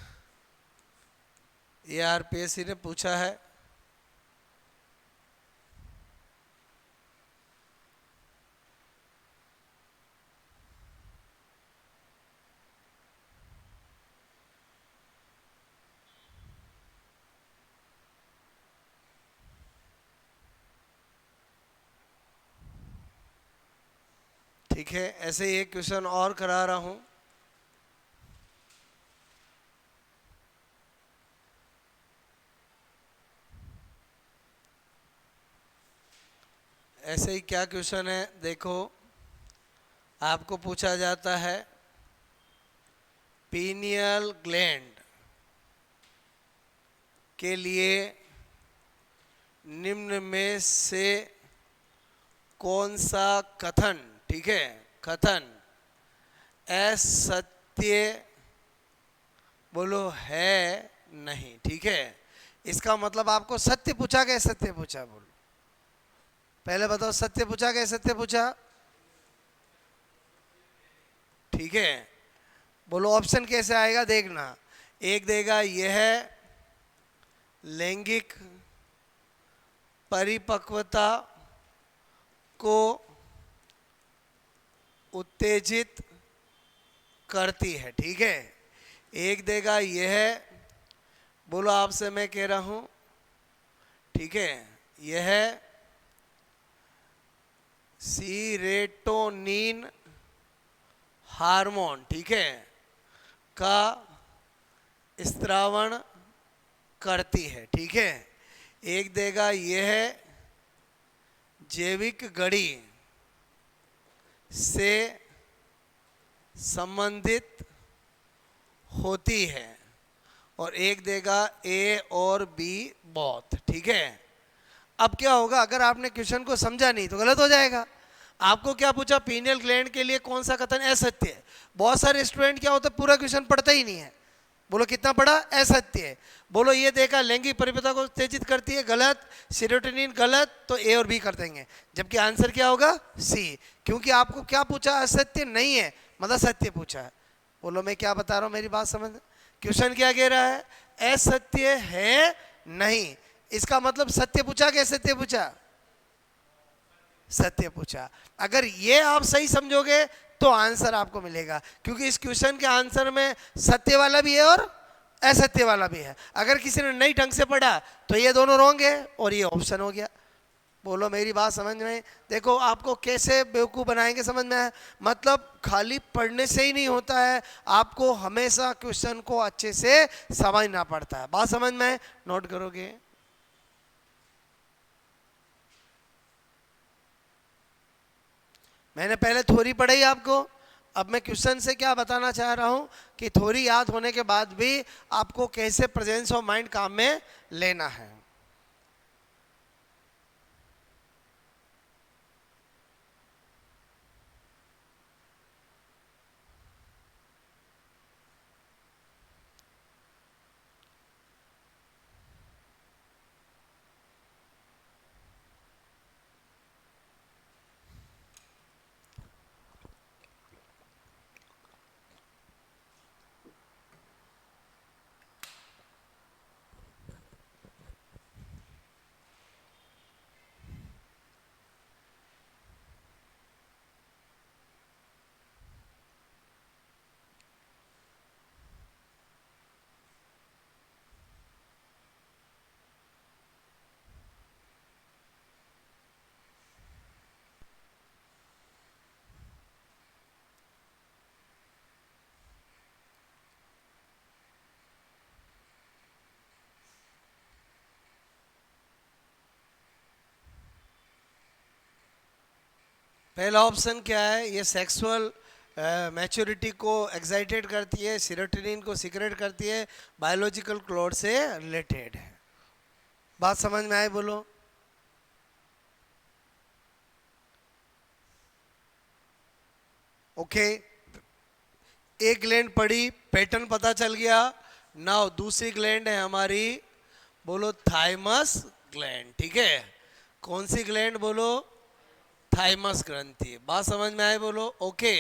ये आरपीएससी ने पूछा है। ठीक है, ऐसे ही एक क्वेश्चन और करा रहा हूं। ऐसे ही क्या क्वेश्चन है देखो, आपको पूछा जाता है पीनियल ग्लैंड के लिए निम्न में से कौन सा कथन, ठीक है, कथन असत्य बोलो है नहीं, ठीक है। इसका मतलब आपको सत्य पूछा गया, सत्य पूछा, बोलो पहले बताओ, सत्य पूछा गया, सत्य पूछा, ठीक है। बोलो ऑप्शन कैसे आएगा देखना। एक देगा यह लैंगिक परिपक्वता को उत्तेजित करती है, ठीक है। एक देगा यह, बोलो आपसे मैं कह रहा हूं, ठीक है, यह सीरोटोनिन हार्मोन, ठीक है, का स्त्रावण करती है, ठीक है। एक देगा यह जैविक घड़ी से संबंधित होती है, और एक देगा ए और बी बोथ, ठीक है। अब क्या होगा, अगर आपने क्वेश्चन को समझा नहीं तो गलत हो जाएगा। आपको क्या पूछा, पीनियल ग्लैंड के लिए कौन सा कथन असत्य है। बहुत सारे स्टूडेंट क्या होता है पूरा क्वेश्चन पढ़ता ही नहीं है, बोलो कितना पढ़ा, असत्य है। बोलो ये देखा लैंगिक परिपक्वता को उत्तेजित करती है, गलत। सेरोटोनिन गलत, तो ए और बी कर देंगे, जबकि आंसर क्या होगा, सी। क्योंकि आपको क्या पूछा, असत्य नहीं है, मतलब सत्य पूछा है। बोलो मैं क्या बता रहा हूँ, मेरी बात समझ, क्वेश्चन क्या कह रहा है, असत्य है नहीं, इसका मतलब सत्य पूछा कि असत्य पूछा, सत्य पूछा। अगर ये आप सही समझोगे तो आंसर आपको मिलेगा, क्योंकि इस क्वेश्चन के आंसर में सत्य वाला भी है और असत्य वाला भी है। अगर किसी ने नई ढंग से पढ़ा तो ये दोनों रॉन्ग है और ये ऑप्शन हो गया। बोलो मेरी बात समझ में। देखो आपको कैसे बेवकूफ़ बनाएंगे समझ में आया, मतलब खाली पढ़ने से ही नहीं होता है, आपको हमेशा क्वेश्चन को अच्छे से समझना पड़ता है। बात समझ में, नोट करोगे। मैंने पहले थ्योरी पढ़ाई आपको, अब मैं क्वेश्चन से क्या बताना चाह रहा हूं कि थ्योरी याद होने के बाद भी आपको कैसे प्रेजेंस ऑफ माइंड काम में लेना है। पहला ऑप्शन क्या है, ये सेक्सुअल मैच्योरिटी को एक्साइटेड करती है, सीरोटोनिन को सीक्रेट करती है, बायोलॉजिकल क्लॉक से रिलेटेड है। बात समझ में आए बोलो? ओके, एक ग्लैंड पड़ी, पैटर्न पता चल गया। नाउ दूसरी ग्लैंड है हमारी, बोलो थाइमस ग्लैंड। ठीक है, कौन सी ग्लैंड बोलो? थाइमस ग्रंथि। बात समझ में आए बोलो? ओके,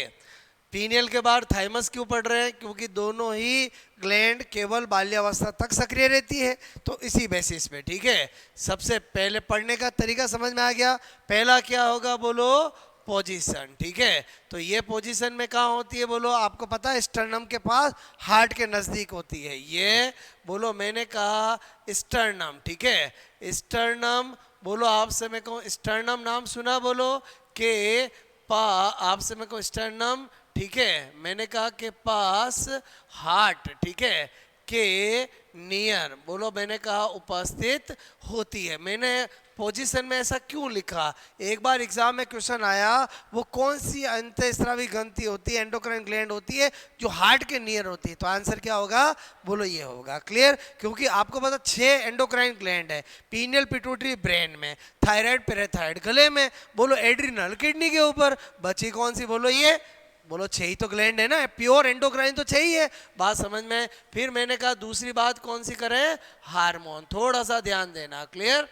पीनियल के बाद थाइमस क्यों पढ़ रहे हैं? क्योंकि दोनों ही ग्लैंड केवल बाल्यावस्था तक सक्रिय रहती है, तो इसी बेसिस पे। ठीक है, सबसे पहले पढ़ने का तरीका समझ में आ गया। पहला क्या होगा बोलो? पोजीशन। ठीक है, तो ये पोजीशन में कहाँ होती है बोलो? आपको पता है, स्टर्नम के पास, हार्ट के नजदीक होती है। ये बोलो, मैंने कहा स्टर्नम। ठीक है, स्टर्नम बोलो, आपसे मैं कहूँ स्टर्नम, नाम सुना बोलो? के पा, आपसे मैं कहूँ स्टर्नम। ठीक है, मैंने कहा के पास हार्ट। ठीक है, के नियर बोलो, मैंने कहा उपस्थित होती है। मैंने पोजीशन में ऐसा क्यों लिखा? एक बार एग्जाम में क्वेश्चन आया, वो कौन सी अंतःस्रावी ग्रंथि होती है, एंडोक्राइन ग्लैंड होती है, जो हार्ट के नियर होती है? तो आंसर क्या होगा बोलो? ये होगा। क्लियर? क्योंकि आपको पता 6 एंडोक्राइन ग्लैंड है, पीनियल पिट्यूटरी ब्रेन में, थायराइड पैराथाइड गले में, बोलो एड्रिनल किडनी के ऊपर, बची कौन सी बोलो? ये बोलो 6 ही तो ग्लैंड है ना, प्योर एंडोक्राइन तो 6 ही है। बात समझ में? फिर मैंने कहा दूसरी बात कौन सी करें? हार्मोन, थोड़ा सा ध्यान देना। क्लियर?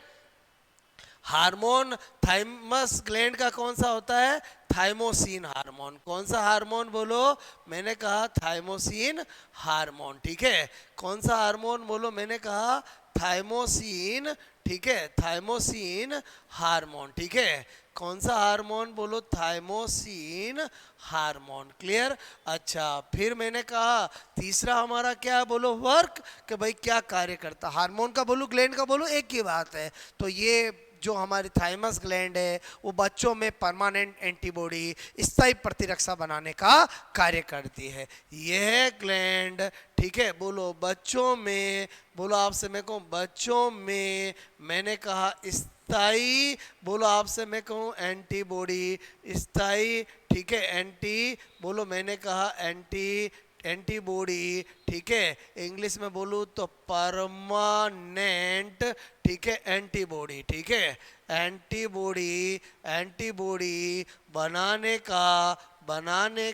हार्मोन थाइमस ग्लैंड का कौन सा होता है? Thymosin hormone. कौन सा हार्मोन बोलो? मैंने कहा थाइमोसिन हार्मोन। ठीक है, कौन सा हार्मोन बोलो? मैंने कहा थाइमोसिन। ठीक है, थाइमोसिन हार्मोन। ठीक है, कौन सा हार्मोन बोलो? Thymosin hormone. क्लियर? अच्छा, फिर मैंने कहा तीसरा हमारा क्या है बोलो? वर्क, कि भाई क्या कार्य करता हार्मोन का बोलो, ग्लैंड का बोलो, एक ही बात है। तो ये जो हमारी थाइमस ग्लैंड है, वो बच्चों में परमानेंट एंटीबॉडी, स्थायी प्रतिरक्षा बनाने का कार्य करती है। यह ग्लैंड, ठीक है, बोलो बच्चों में, बोलो आपसे मैं कहूँ बच्चों में, मैंने कहा स्थायी, बोलो आपसे मैं कहूँ एंटीबॉडी, स्थायी। ठीक है, एंटी, बोलो मैंने कहा एंटी, एंटीबॉडी। ठीक है, इंग्लिश में बोलूँ तो परमानेंट। ठीक है, एंटीबॉडी। ठीक है, एंटीबॉडी, एंटीबॉडी बनाने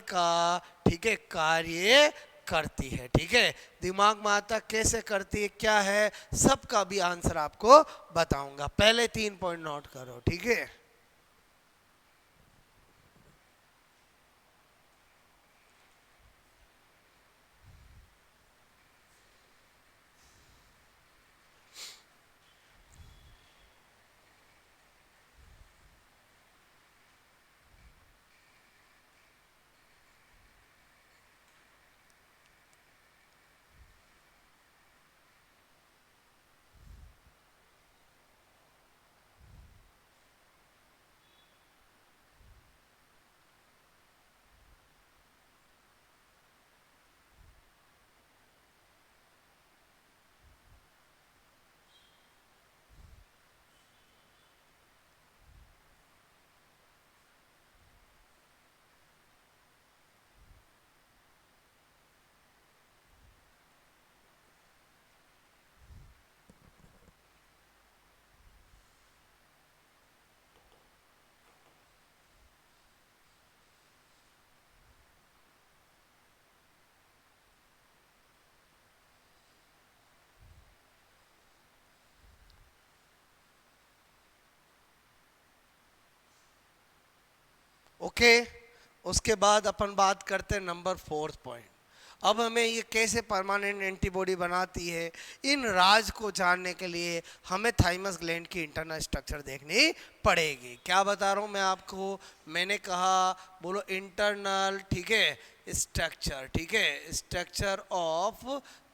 का ठीक है कार्य करती है। ठीक है, दिमाग में आता कैसे करती है, क्या है, सबका भी आंसर आपको बताऊंगा। पहले 3 पॉइंट नोट करो। ठीक है, ओके। उसके बाद अपन बात करते हैं नंबर 4 पॉइंट। अब हमें ये कैसे परमानेंट एंटीबॉडी बनाती है, इन राज को जानने के लिए हमें थाइमस ग्लैंड की इंटरनल स्ट्रक्चर देखनी पड़ेगी। क्या बता रहा हूँ मैं आपको? मैंने कहा बोलो इंटरनल, ठीक है, स्ट्रक्चर। ठीक है, स्ट्रक्चर ऑफ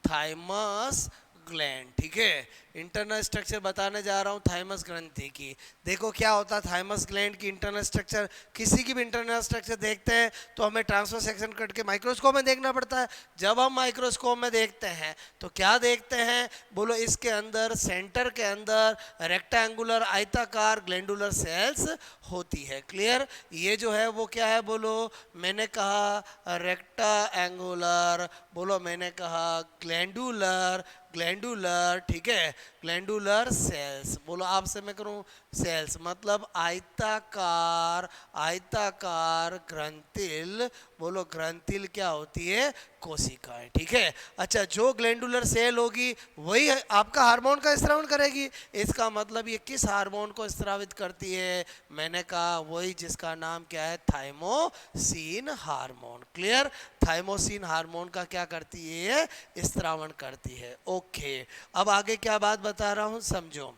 थाइमस ग्लैंड, ठीक है। इंटरनल स्ट्रक्चर बताने जा रहा हूँ थाइमस ग्रंथि की। देखो क्या होता है थाइमस ग्लैंड की इंटरनल स्ट्रक्चर। किसी की भी इंटरनल स्ट्रक्चर देखते हैं तो हमें ट्रांसफर सेक्शन करके माइक्रोस्कोप में देखना पड़ता है। जब हम माइक्रोस्कोप में देखते हैं तो क्या देखते हैं, बोलो इसके अंदर सेंटर के अंदर रेक्टेंगुलर आयताकार ग्लैंडुलर सेल्स होती है। क्लियर। ये जो है वो क्या है, बोलो मैंने कहा रेक्टेंगुलर, बोलो मैंने कहा ग्लैंडुलर, ग्लैंडुलर, ठीक है, ग्लैंडुलर सेल्स। बोलो आपसे मैं करूं सेल्स मतलब आयताकार, आयताकार ग्रंथिल। बोलो ग्रंथिल क्या होती है, कोशिकाएं, ठीक है। अच्छा जो ग्लैंडुलर सेल होगी वही आपका हार्मोन का स्रावन करेगी। इसका मतलब ये किस हार्मोन को स्रावित करती है, मैंने कहा वही जिसका नाम क्या है, thymosin hormone. Clear. Thymosin hormone का क्या करती है, स्रावन करती है। ओके, अब आगे क्या बात बता रहा हूं समझो।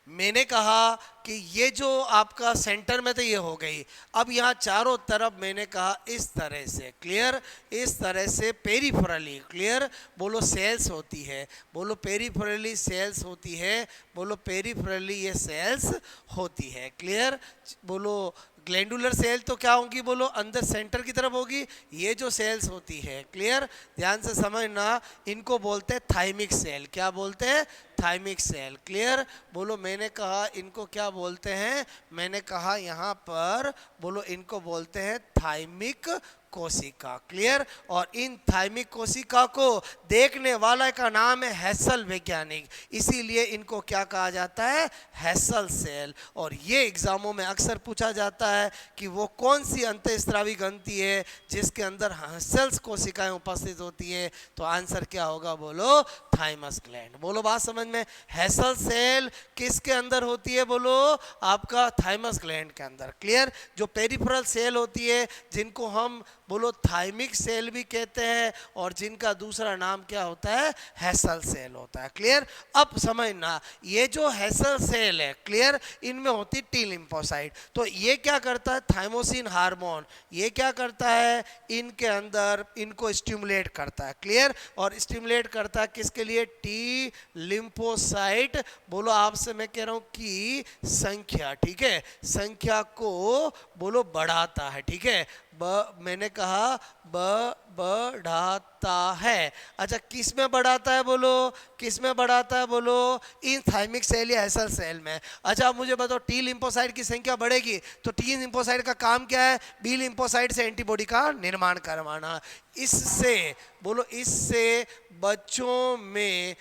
मैंने कहा कि ये जो आपका सेंटर में तो ये हो गई, अब यहाँ चारों तरफ मैंने कहा इस तरह से, क्लियर, इस तरह से पेरिफेरली, क्लियर, बोलो सेल्स होती है, बोलो पेरिफेरली सेल्स होती है, बोलो पेरिफेरली ये सेल्स होती है। क्लियर। बोलो ग्लैंडुलर सेल तो क्या होंगी, बोलो अंदर सेंटर की तरफ होगी। ये जो सेल्स होती है, क्लियर, ध्यान से समझना, इनको बोलते हैं थाइमिक सेल। क्या बोलते हैं, थाइमिक सेल। क्लियर। बोलो मैंने कहा इनको क्या बोलते हैं, मैंने कहा यहाँ पर बोलो इनको बोलते हैं थाइमिक कोशिका। क्लियर। और इन थाइमिक कोशिका को देखने वाला का नाम है हेसल वैज्ञानिक, इसीलिए इनको क्या कहा जाता है, हेसल सेल। और ये एग्जामों में अक्सर पूछा जाता है कि वो कौन सी अंतःस्रावी ग्रंथि है जिसके अंदर हेसल्स कोशिकाएं उपस्थित होती है। तो आंसर क्या होगा, बोलो थाइमस ग्लैंड। बोलो बात समझ में। हेसल सेल किसके अंदर होती है, बोलो आपका थाइमस ग्लैंड के अंदर। क्लियर। जो पेरिफेरल सेल होती है जिनको हम बोलो थाइमिक सेल भी कहते हैं और जिनका दूसरा नाम क्या होता है, हेसल सेल होता है। क्लियर। अब समझना ये जो हेसल सेल है, क्लियर, इनमें होती टी लिम्फोसाइट। तो ये क्या करता है, थाइमोसिन हार्मोन ये क्या करता है, इनके अंदर इनको स्टिमुलेट करता है। क्लियर। और स्टिमुलेट करता है किसके लिए, टी लिम्फोसाइट, बोलो आपसे मैं कह रहा हूं कि संख्या, ठीक है, संख्या को बोलो बढ़ाता है। ठीक है, मैंने कहा बढ़ाता है। अच्छा किस में बढ़ाता है, बोलो किस में बढ़ाता है, बोलो इन थाइमिक सेल या हेसल सेल में। अच्छा आप मुझे बताओ टी लिम्फोसाइट की संख्या बढ़ेगी तो टी लिम्फोसाइट का काम क्या है, बी लिम्फोसाइट से एंटीबॉडी का निर्माण करवाना। इससे बोलो इससे बच्चों में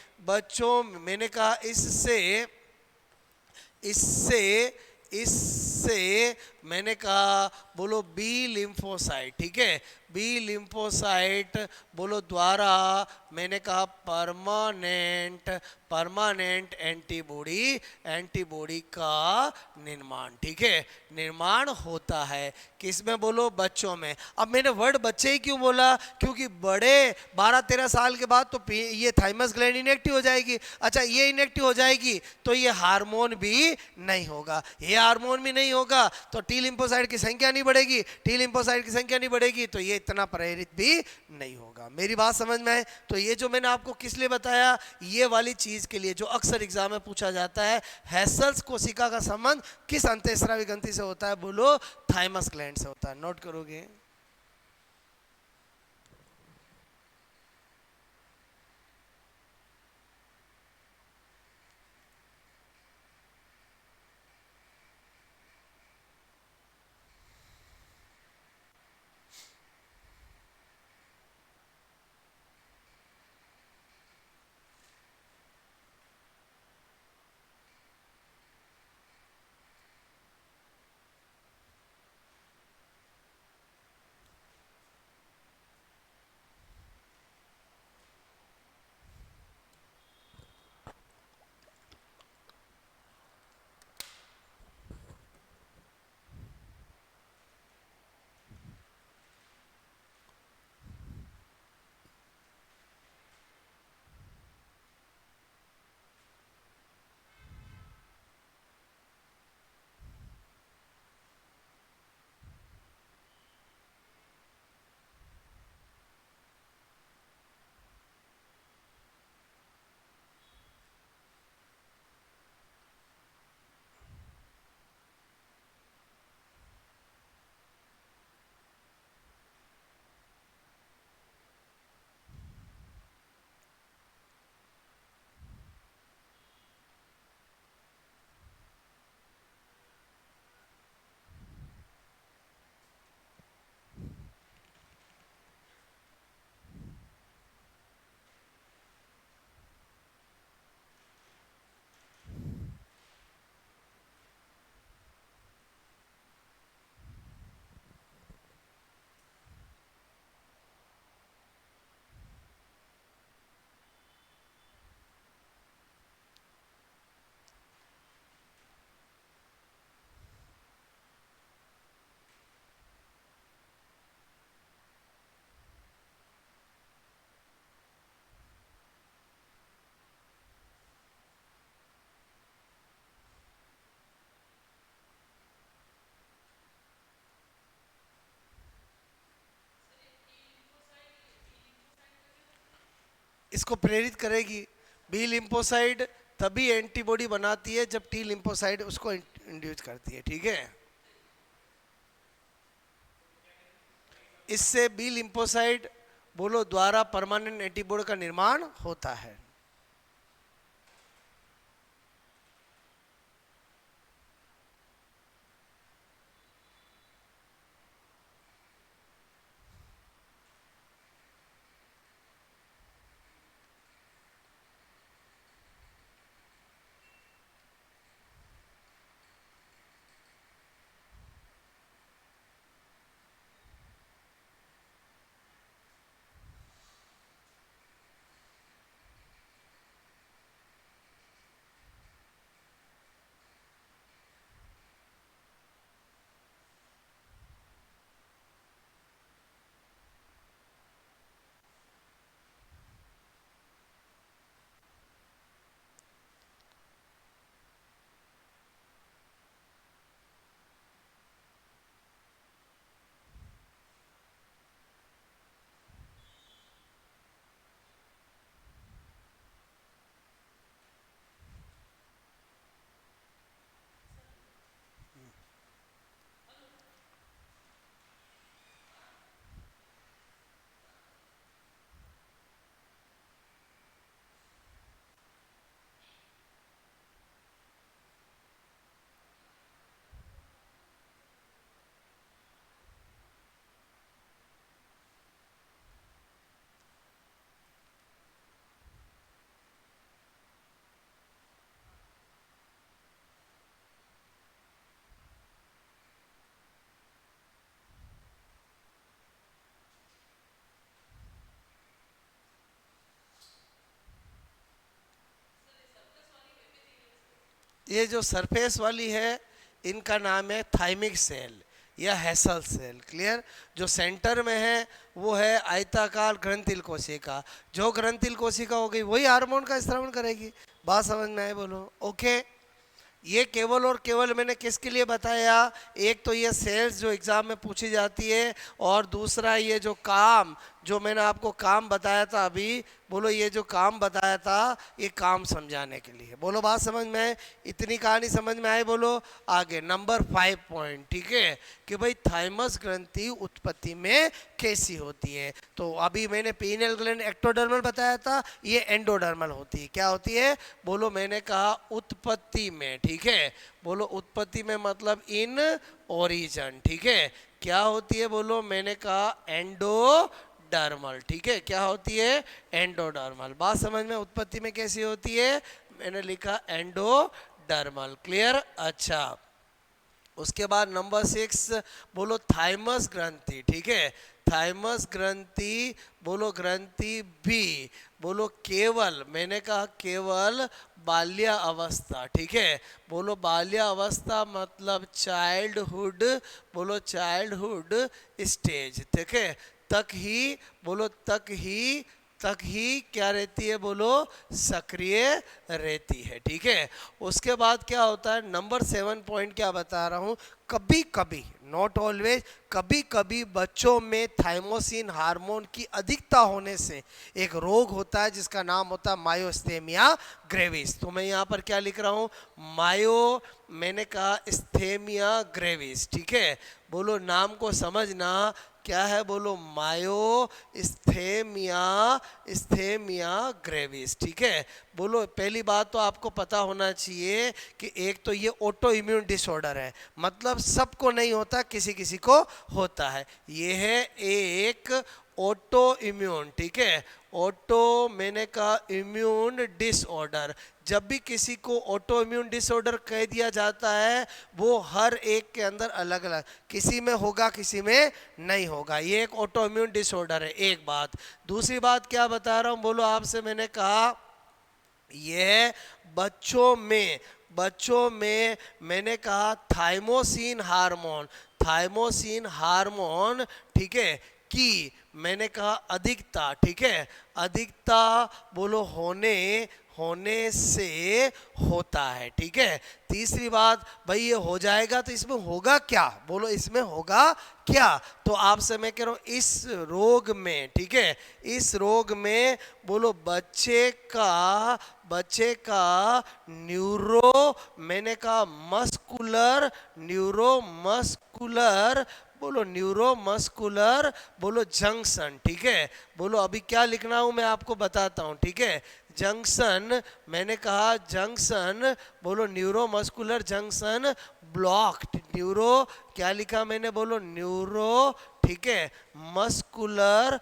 मैंने कहा इससे मैंने कहा बोलो बी लिम्फोसाइट, ठीक है, बी लिम्फोसाइट बोलो द्वारा मैंने कहा परमानेंट एंटीबॉडी का निर्माण, ठीक है, निर्माण होता है। किसमें, बोलो बच्चों में। अब मैंने वर्ड बच्चे ही क्यों बोला, क्योंकि बड़े 12-13 साल के बाद तो ये थाइमस ग्लैंड इनएक्टिव हो जाएगी। अच्छा ये इनएक्टिव हो जाएगी तो ये हार्मोन भी नहीं होगा, ये हार्मोन भी नहीं होगा तो टी लिम्फोसाइट की संख्या नहीं बढ़ेगी, टी लिम्फोसाइट की संख्या नहीं बढ़ेगी तो ये इतना प्रेरित भी नहीं होगा। मेरी बात समझ में आए। तो ये जो मैंने आपको किस लिए बताया, ये वाली चीज के लिए जो अक्सर एग्जाम में पूछा जाता है, हेसल्स कोशिका का संबंध किस अंतःस्रावी ग्रंथि से होता है, बोलो थाइमस ग्लैंड से होता है। नोट करोगे। इसको प्रेरित करेगी। बी लिम्फोसाइट तभी एंटीबॉडी बनाती है जब टी लिम्फोसाइट उसको इंड्यूस करती है, ठीक है। इससे बी लिम्फोसाइट बोलो द्वारा परमानेंट एंटीबॉडी का निर्माण होता है। ये जो सरफेस वाली है इनका नाम है थाइमिक सेल या हैसल सेल, क्लियर। जो सेंटर में है वो है आयताकार ग्रंथिल कोशिका। जो ग्रंथिल कोशिका हो गई वही हार्मोन का स्रावन करेगी। बात समझ में आए बोलो, ओके। ये केवल और केवल मैंने किसके लिए बताया, एक तो ये सेल्स जो एग्जाम में पूछी जाती है, और दूसरा ये जो काम जो मैंने आपको काम बताया था अभी, बोलो ये जो काम बताया था ये काम समझाने के लिए। बोलो बात समझ में आए, इतनी कहानी समझ में आए। बोलो आगे नंबर 5 पॉइंट, ठीक है, कि भाई थाइमस ग्रंथि उत्पत्ति में कैसी होती है। तो अभी मैंने पीनियल ग्लैंड एक्टोडर्मल बताया था, ये एंडोडर्मल होती है। क्या होती है बोलो, मैंने कहा उत्पत्ति में, ठीक है। बोलो उत्पत्ति में मतलब इन ओरिजिन, ठीक है। क्या होती है बोलो, मैंने कहा एंडोडर्मल, ठीक है। क्या होती है एंडोडर्मल। बात समझ में, उत्पत्ति में कैसी होती है, मैंने लिखा एंडोडर्मल, क्लियर। अच्छा, उसके बाद नंबर 6 बोलो थाइमस ग्रंथि, ठीक है। थाइमस ग्रंथि बोलो ग्रंथि बी, बोलो केवल, मैंने कहा केवल बाल्य अवस्था, ठीक है। बोलो बाल्य अवस्था मतलब चाइल्डहुड, बोलो चाइल्डहुड स्टेज, ठीक है, तक ही, बोलो तक ही क्या रहती है बोलो, सक्रिय रहती है, ठीक है। उसके बाद क्या होता है, नंबर 7 पॉइंट क्या बता रहा हूँ, कभी कभी, नॉट ऑलवेज, कभी कभी बच्चों में थाइमोसिन हार्मोन की अधिकता होने से एक रोग होता है जिसका नाम होता है मायोस्थेमिया ग्रेविस। तो मैं यहाँ पर क्या लिख रहा हूँ, मायो, मैंने कहा स्थेमिया ग्रेविस, ठीक है। बोलो नाम को समझना, क्या है बोलो, मायो स्थेमिया, स्थेमिया ग्रेविस, ठीक है। बोलो पहली बात तो आपको पता होना चाहिए कि एक तो ये ऑटो इम्यून डिसऑर्डर है, मतलब सबको नहीं होता, किसी किसी को होता है। ये है एक ऑटो इम्यून, ठीक है, ऑटो, मैंने कहा इम्यून डिसऑर्डर। जब भी किसी को ऑटो इम्यून डिसऑर्डर कह दिया जाता है वो हर एक के अंदर अलग अलग, किसी में होगा किसी में नहीं होगा, ये एक ऑटो इम्यून डिसऑर्डर है, एक बात। दूसरी बात क्या बता रहा हूँ बोलो आपसे, मैंने कहा यह बच्चों में मैंने कहा थाइमोसिन हार्मोन, थाइमोसिन हार्मोन, ठीक है, कि, मैंने कहा अधिकता, ठीक है, अधिकता बोलो होने, होने से होता है, ठीक है। तीसरी बात, भाई ये हो जाएगा तो इसमें होगा क्या, बोलो इसमें होगा क्या। तो आपसे मैं कह रहा हूं इस रोग में, ठीक है, इस रोग में बोलो बच्चे का न्यूरो, मैंने कहा मस्कुलर, न्यूरो मस्कुलर, बोलो न्यूरो मस्कुलर, बोलो जंक्शन, ठीक है। बोलो अभी क्या लिखना हूं मैं आपको बताता हूं, ठीक है। जंक्शन, मैंने कहा जंक्शन, बोलो neuro muscular junction blocked, neuro क्या लिखा मैंने, बोलो न्यूरो, ठीक है, मस्कुलर,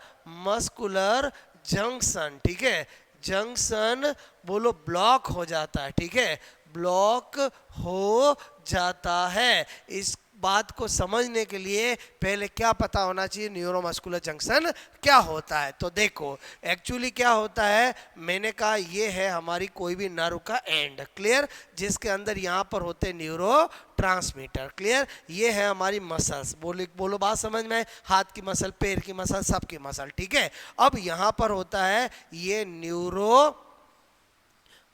मस्कुलर जंक्शन, ठीक है, जंक्शन बोलो ब्लॉक हो जाता है, ठीक है, ब्लॉक हो जाता है। इस बात को समझने के लिए पहले क्या पता होना चाहिए, न्यूरोमस्कुलर जंक्शन क्या होता है। तो देखो एक्चुअली क्या होता है, मैंने कहा ये है हमारी कोई भी नर्व का एंड, क्लियर, जिसके अंदर यहाँ पर होते न्यूरो ट्रांसमीटर, क्लियर, ये है हमारी मसल्स, बोलो बोलो बात समझ में, हाथ की मसल, पैर की मसल, सबकी मसल, ठीक है। अब यहाँ पर होता है ये न्यूरो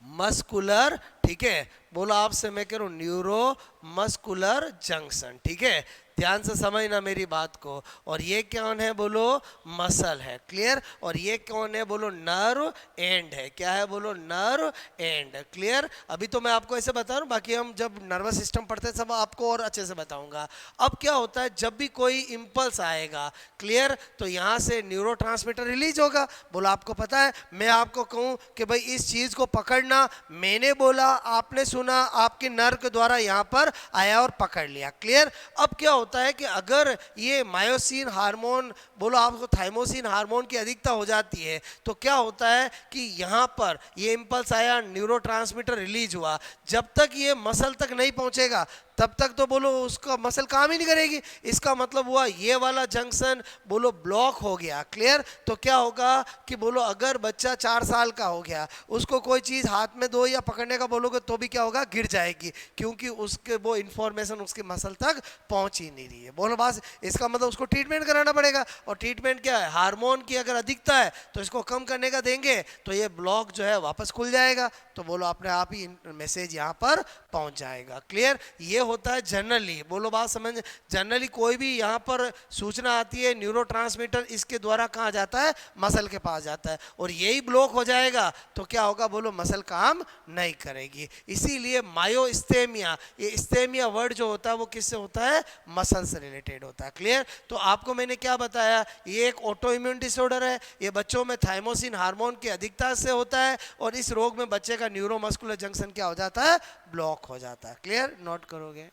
मस्कुलर, ठीक है, बोलो आपसे मैं कह रहा हूं न्यूरो मस्कुलर जंक्शन, ठीक है, ध्यान से समझना मेरी बात को। और ये कौन है, बोलो मसल है, क्लियर, और ये कौन है, बोलो नर्व एंड है, क्या है, बोलो नर्व एंड, क्लियर। अभी तो मैं आपको ऐसे बता रहा हूं, बाकी हम जब नर्वस सिस्टम पढ़ते हैं सब आपको और अच्छे से बताऊंगा। अब क्या होता है, जब भी कोई इंपल्स आएगा, क्लियर, तो यहाँ से न्यूरोट्रांसमीटर रिलीज होगा। बोलो आपको पता है, मैं आपको कहूँ कि भाई इस चीज को पकड़ना, मैंने बोला, आपने सुना, आपके नर्व के द्वारा यहाँ पर आया और पकड़ लिया, क्लियर। अब क्या होता है कि अगर ये मायोसिन हार्मोन, बोलो आपको थाइमोसिन हार्मोन की अधिकता हो जाती है, तो क्या होता है कि यहाँ पर ये इंपल्स आया, न्यूरोट्रांसमीटर रिलीज हुआ, जब तक ये मसल तक नहीं पहुंचेगा तब तक तो बोलो उसका मसल काम ही नहीं करेगी। इसका मतलब हुआ ये वाला जंक्शन बोलो ब्लॉक हो गया, क्लियर। तो क्या होगा कि बोलो अगर बच्चा 4 साल का हो गया, उसको कोई चीज़ हाथ में दो या पकड़ने का बोलोगे तो भी क्या होगा, गिर जाएगी, क्योंकि उसके वो इंफॉर्मेशन उसके मसल तक पहुंच ही नहीं रही है। बोलो बस, इसका मतलब उसको ट्रीटमेंट कराना पड़ेगा। और ट्रीटमेंट क्या है, हार्मोन की अगर अधिकता है तो इसको कम करने का देंगे तो ये ब्लॉक जो है वापस खुल जाएगा, तो बोलो अपने आप ही मैसेज यहाँ पर पहुंच जाएगा, क्लियर। ये होता है जनरली, बोलो बात समझ, जनरली कोई भी यहाँ पर सूचना आती है न्यूरोट्रांसमीटर इसके द्वारा कहाँ जाता है, मसल के पास जाता है, और यही ब्लॉक हो जाएगा तो क्या होगा, बोलो मसल काम नहीं करेगी। इसीलिए मायोस्थेमिया, ये स्थेमिया वर्ड जो होता है वो किससे होता है, मसल से रिलेटेड होता है, क्लियर। तो आपको मैंने क्या बताया, ये एक ऑटो इम्यून डिसऑर्डर है, ये बच्चों में थाइमोसिन हार्मोन की अधिकता से होता है, और इस रोग में बच्चे का न्यूरोमस्कुलर जंक्शन क्या हो जाता है, ब्लॉक हो जाता है, क्लियर, नोट करोगे।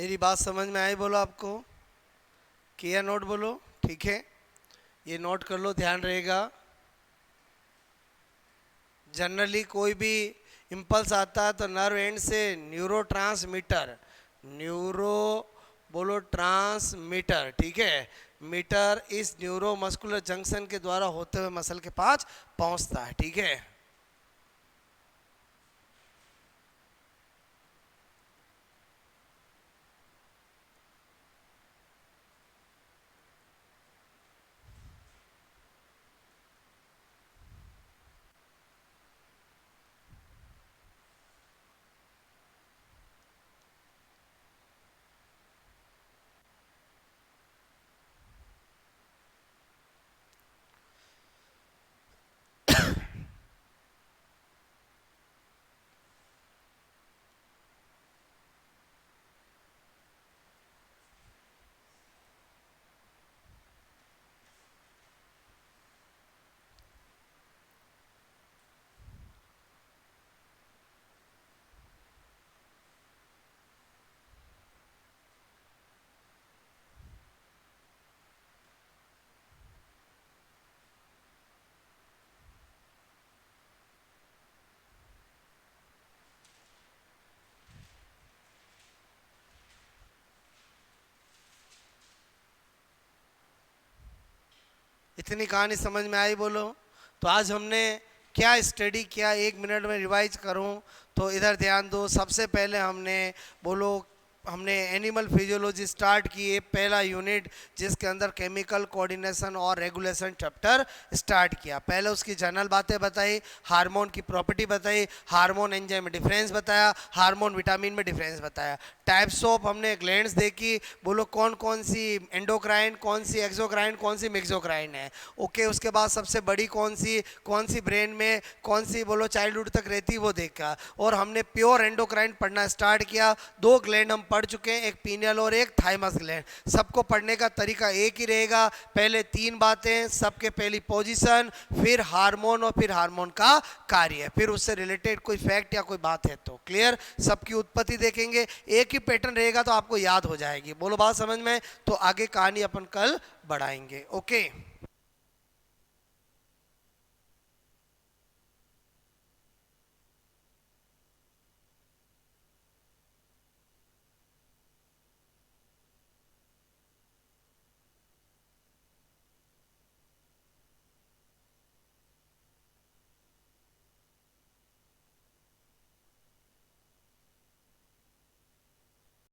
मेरी बात समझ में आई? बोलो आपको, किया नोट? बोलो। ठीक है, ये नोट कर लो, ध्यान रहेगा। जनरली कोई भी इम्पल्स आता है तो नर्व एंड से न्यूरोट्रांसमीटर, न्यूरो बोलो ट्रांसमीटर, ठीक है, मीटर इस न्यूरो मस्कुलर जंक्शन के द्वारा होते हुए मसल के पास पहुंचता है, ठीक है। इतनी कहानी समझ में आई? बोलो। तो आज हमने क्या स्टडी किया, 1 मिनट में रिवाइज करूं तो इधर ध्यान दो। सबसे पहले हमने बोलो हमने एनिमल फिजियोलॉजी स्टार्ट किए, पहला यूनिट जिसके अंदर केमिकल कोऑर्डिनेशन और रेगुलेशन चैप्टर स्टार्ट किया। पहले उसकी जनरल बातें बताई, हार्मोन की प्रॉपर्टी बताई, हार्मोन एंजाइम में डिफरेंस बताया, हार्मोन विटामिन में डिफरेंस बताया। टाइप्स ऑफ हमने ग्लैंड्स देखी, बोलो कौन कौन सी एंडोक्राइन, कौन सी एक्सोक्राइन, कौन सी मेक्सोक्राइन है। ओके, उसके बाद सबसे बड़ी कौन सी ब्रेन में, कौन सी बोलो चाइल्डहुड तक रहती वो देखा। और हमने प्योर एंडोक्राइन पढ़ना स्टार्ट किया। 2 ग्लैंड हम पढ़ चुके हैं, एक पीनियल और एक थाइमस ग्लैंड। सबको पढ़ने का तरीका एक ही रहेगा, पहले 3 बातें, सबके पहली पोजीशन, फिर हार्मोन और फिर हार्मोन का कार्य, फिर उससे रिलेटेड कोई फैक्ट या कोई बात है तो क्लियर। सबकी उत्पत्ति देखेंगे, एक ही पैटर्न रहेगा तो आपको याद हो जाएगी। बोलो बात समझ में? तो आगे कहानी अपन कल बढ़ाएंगे। ओके।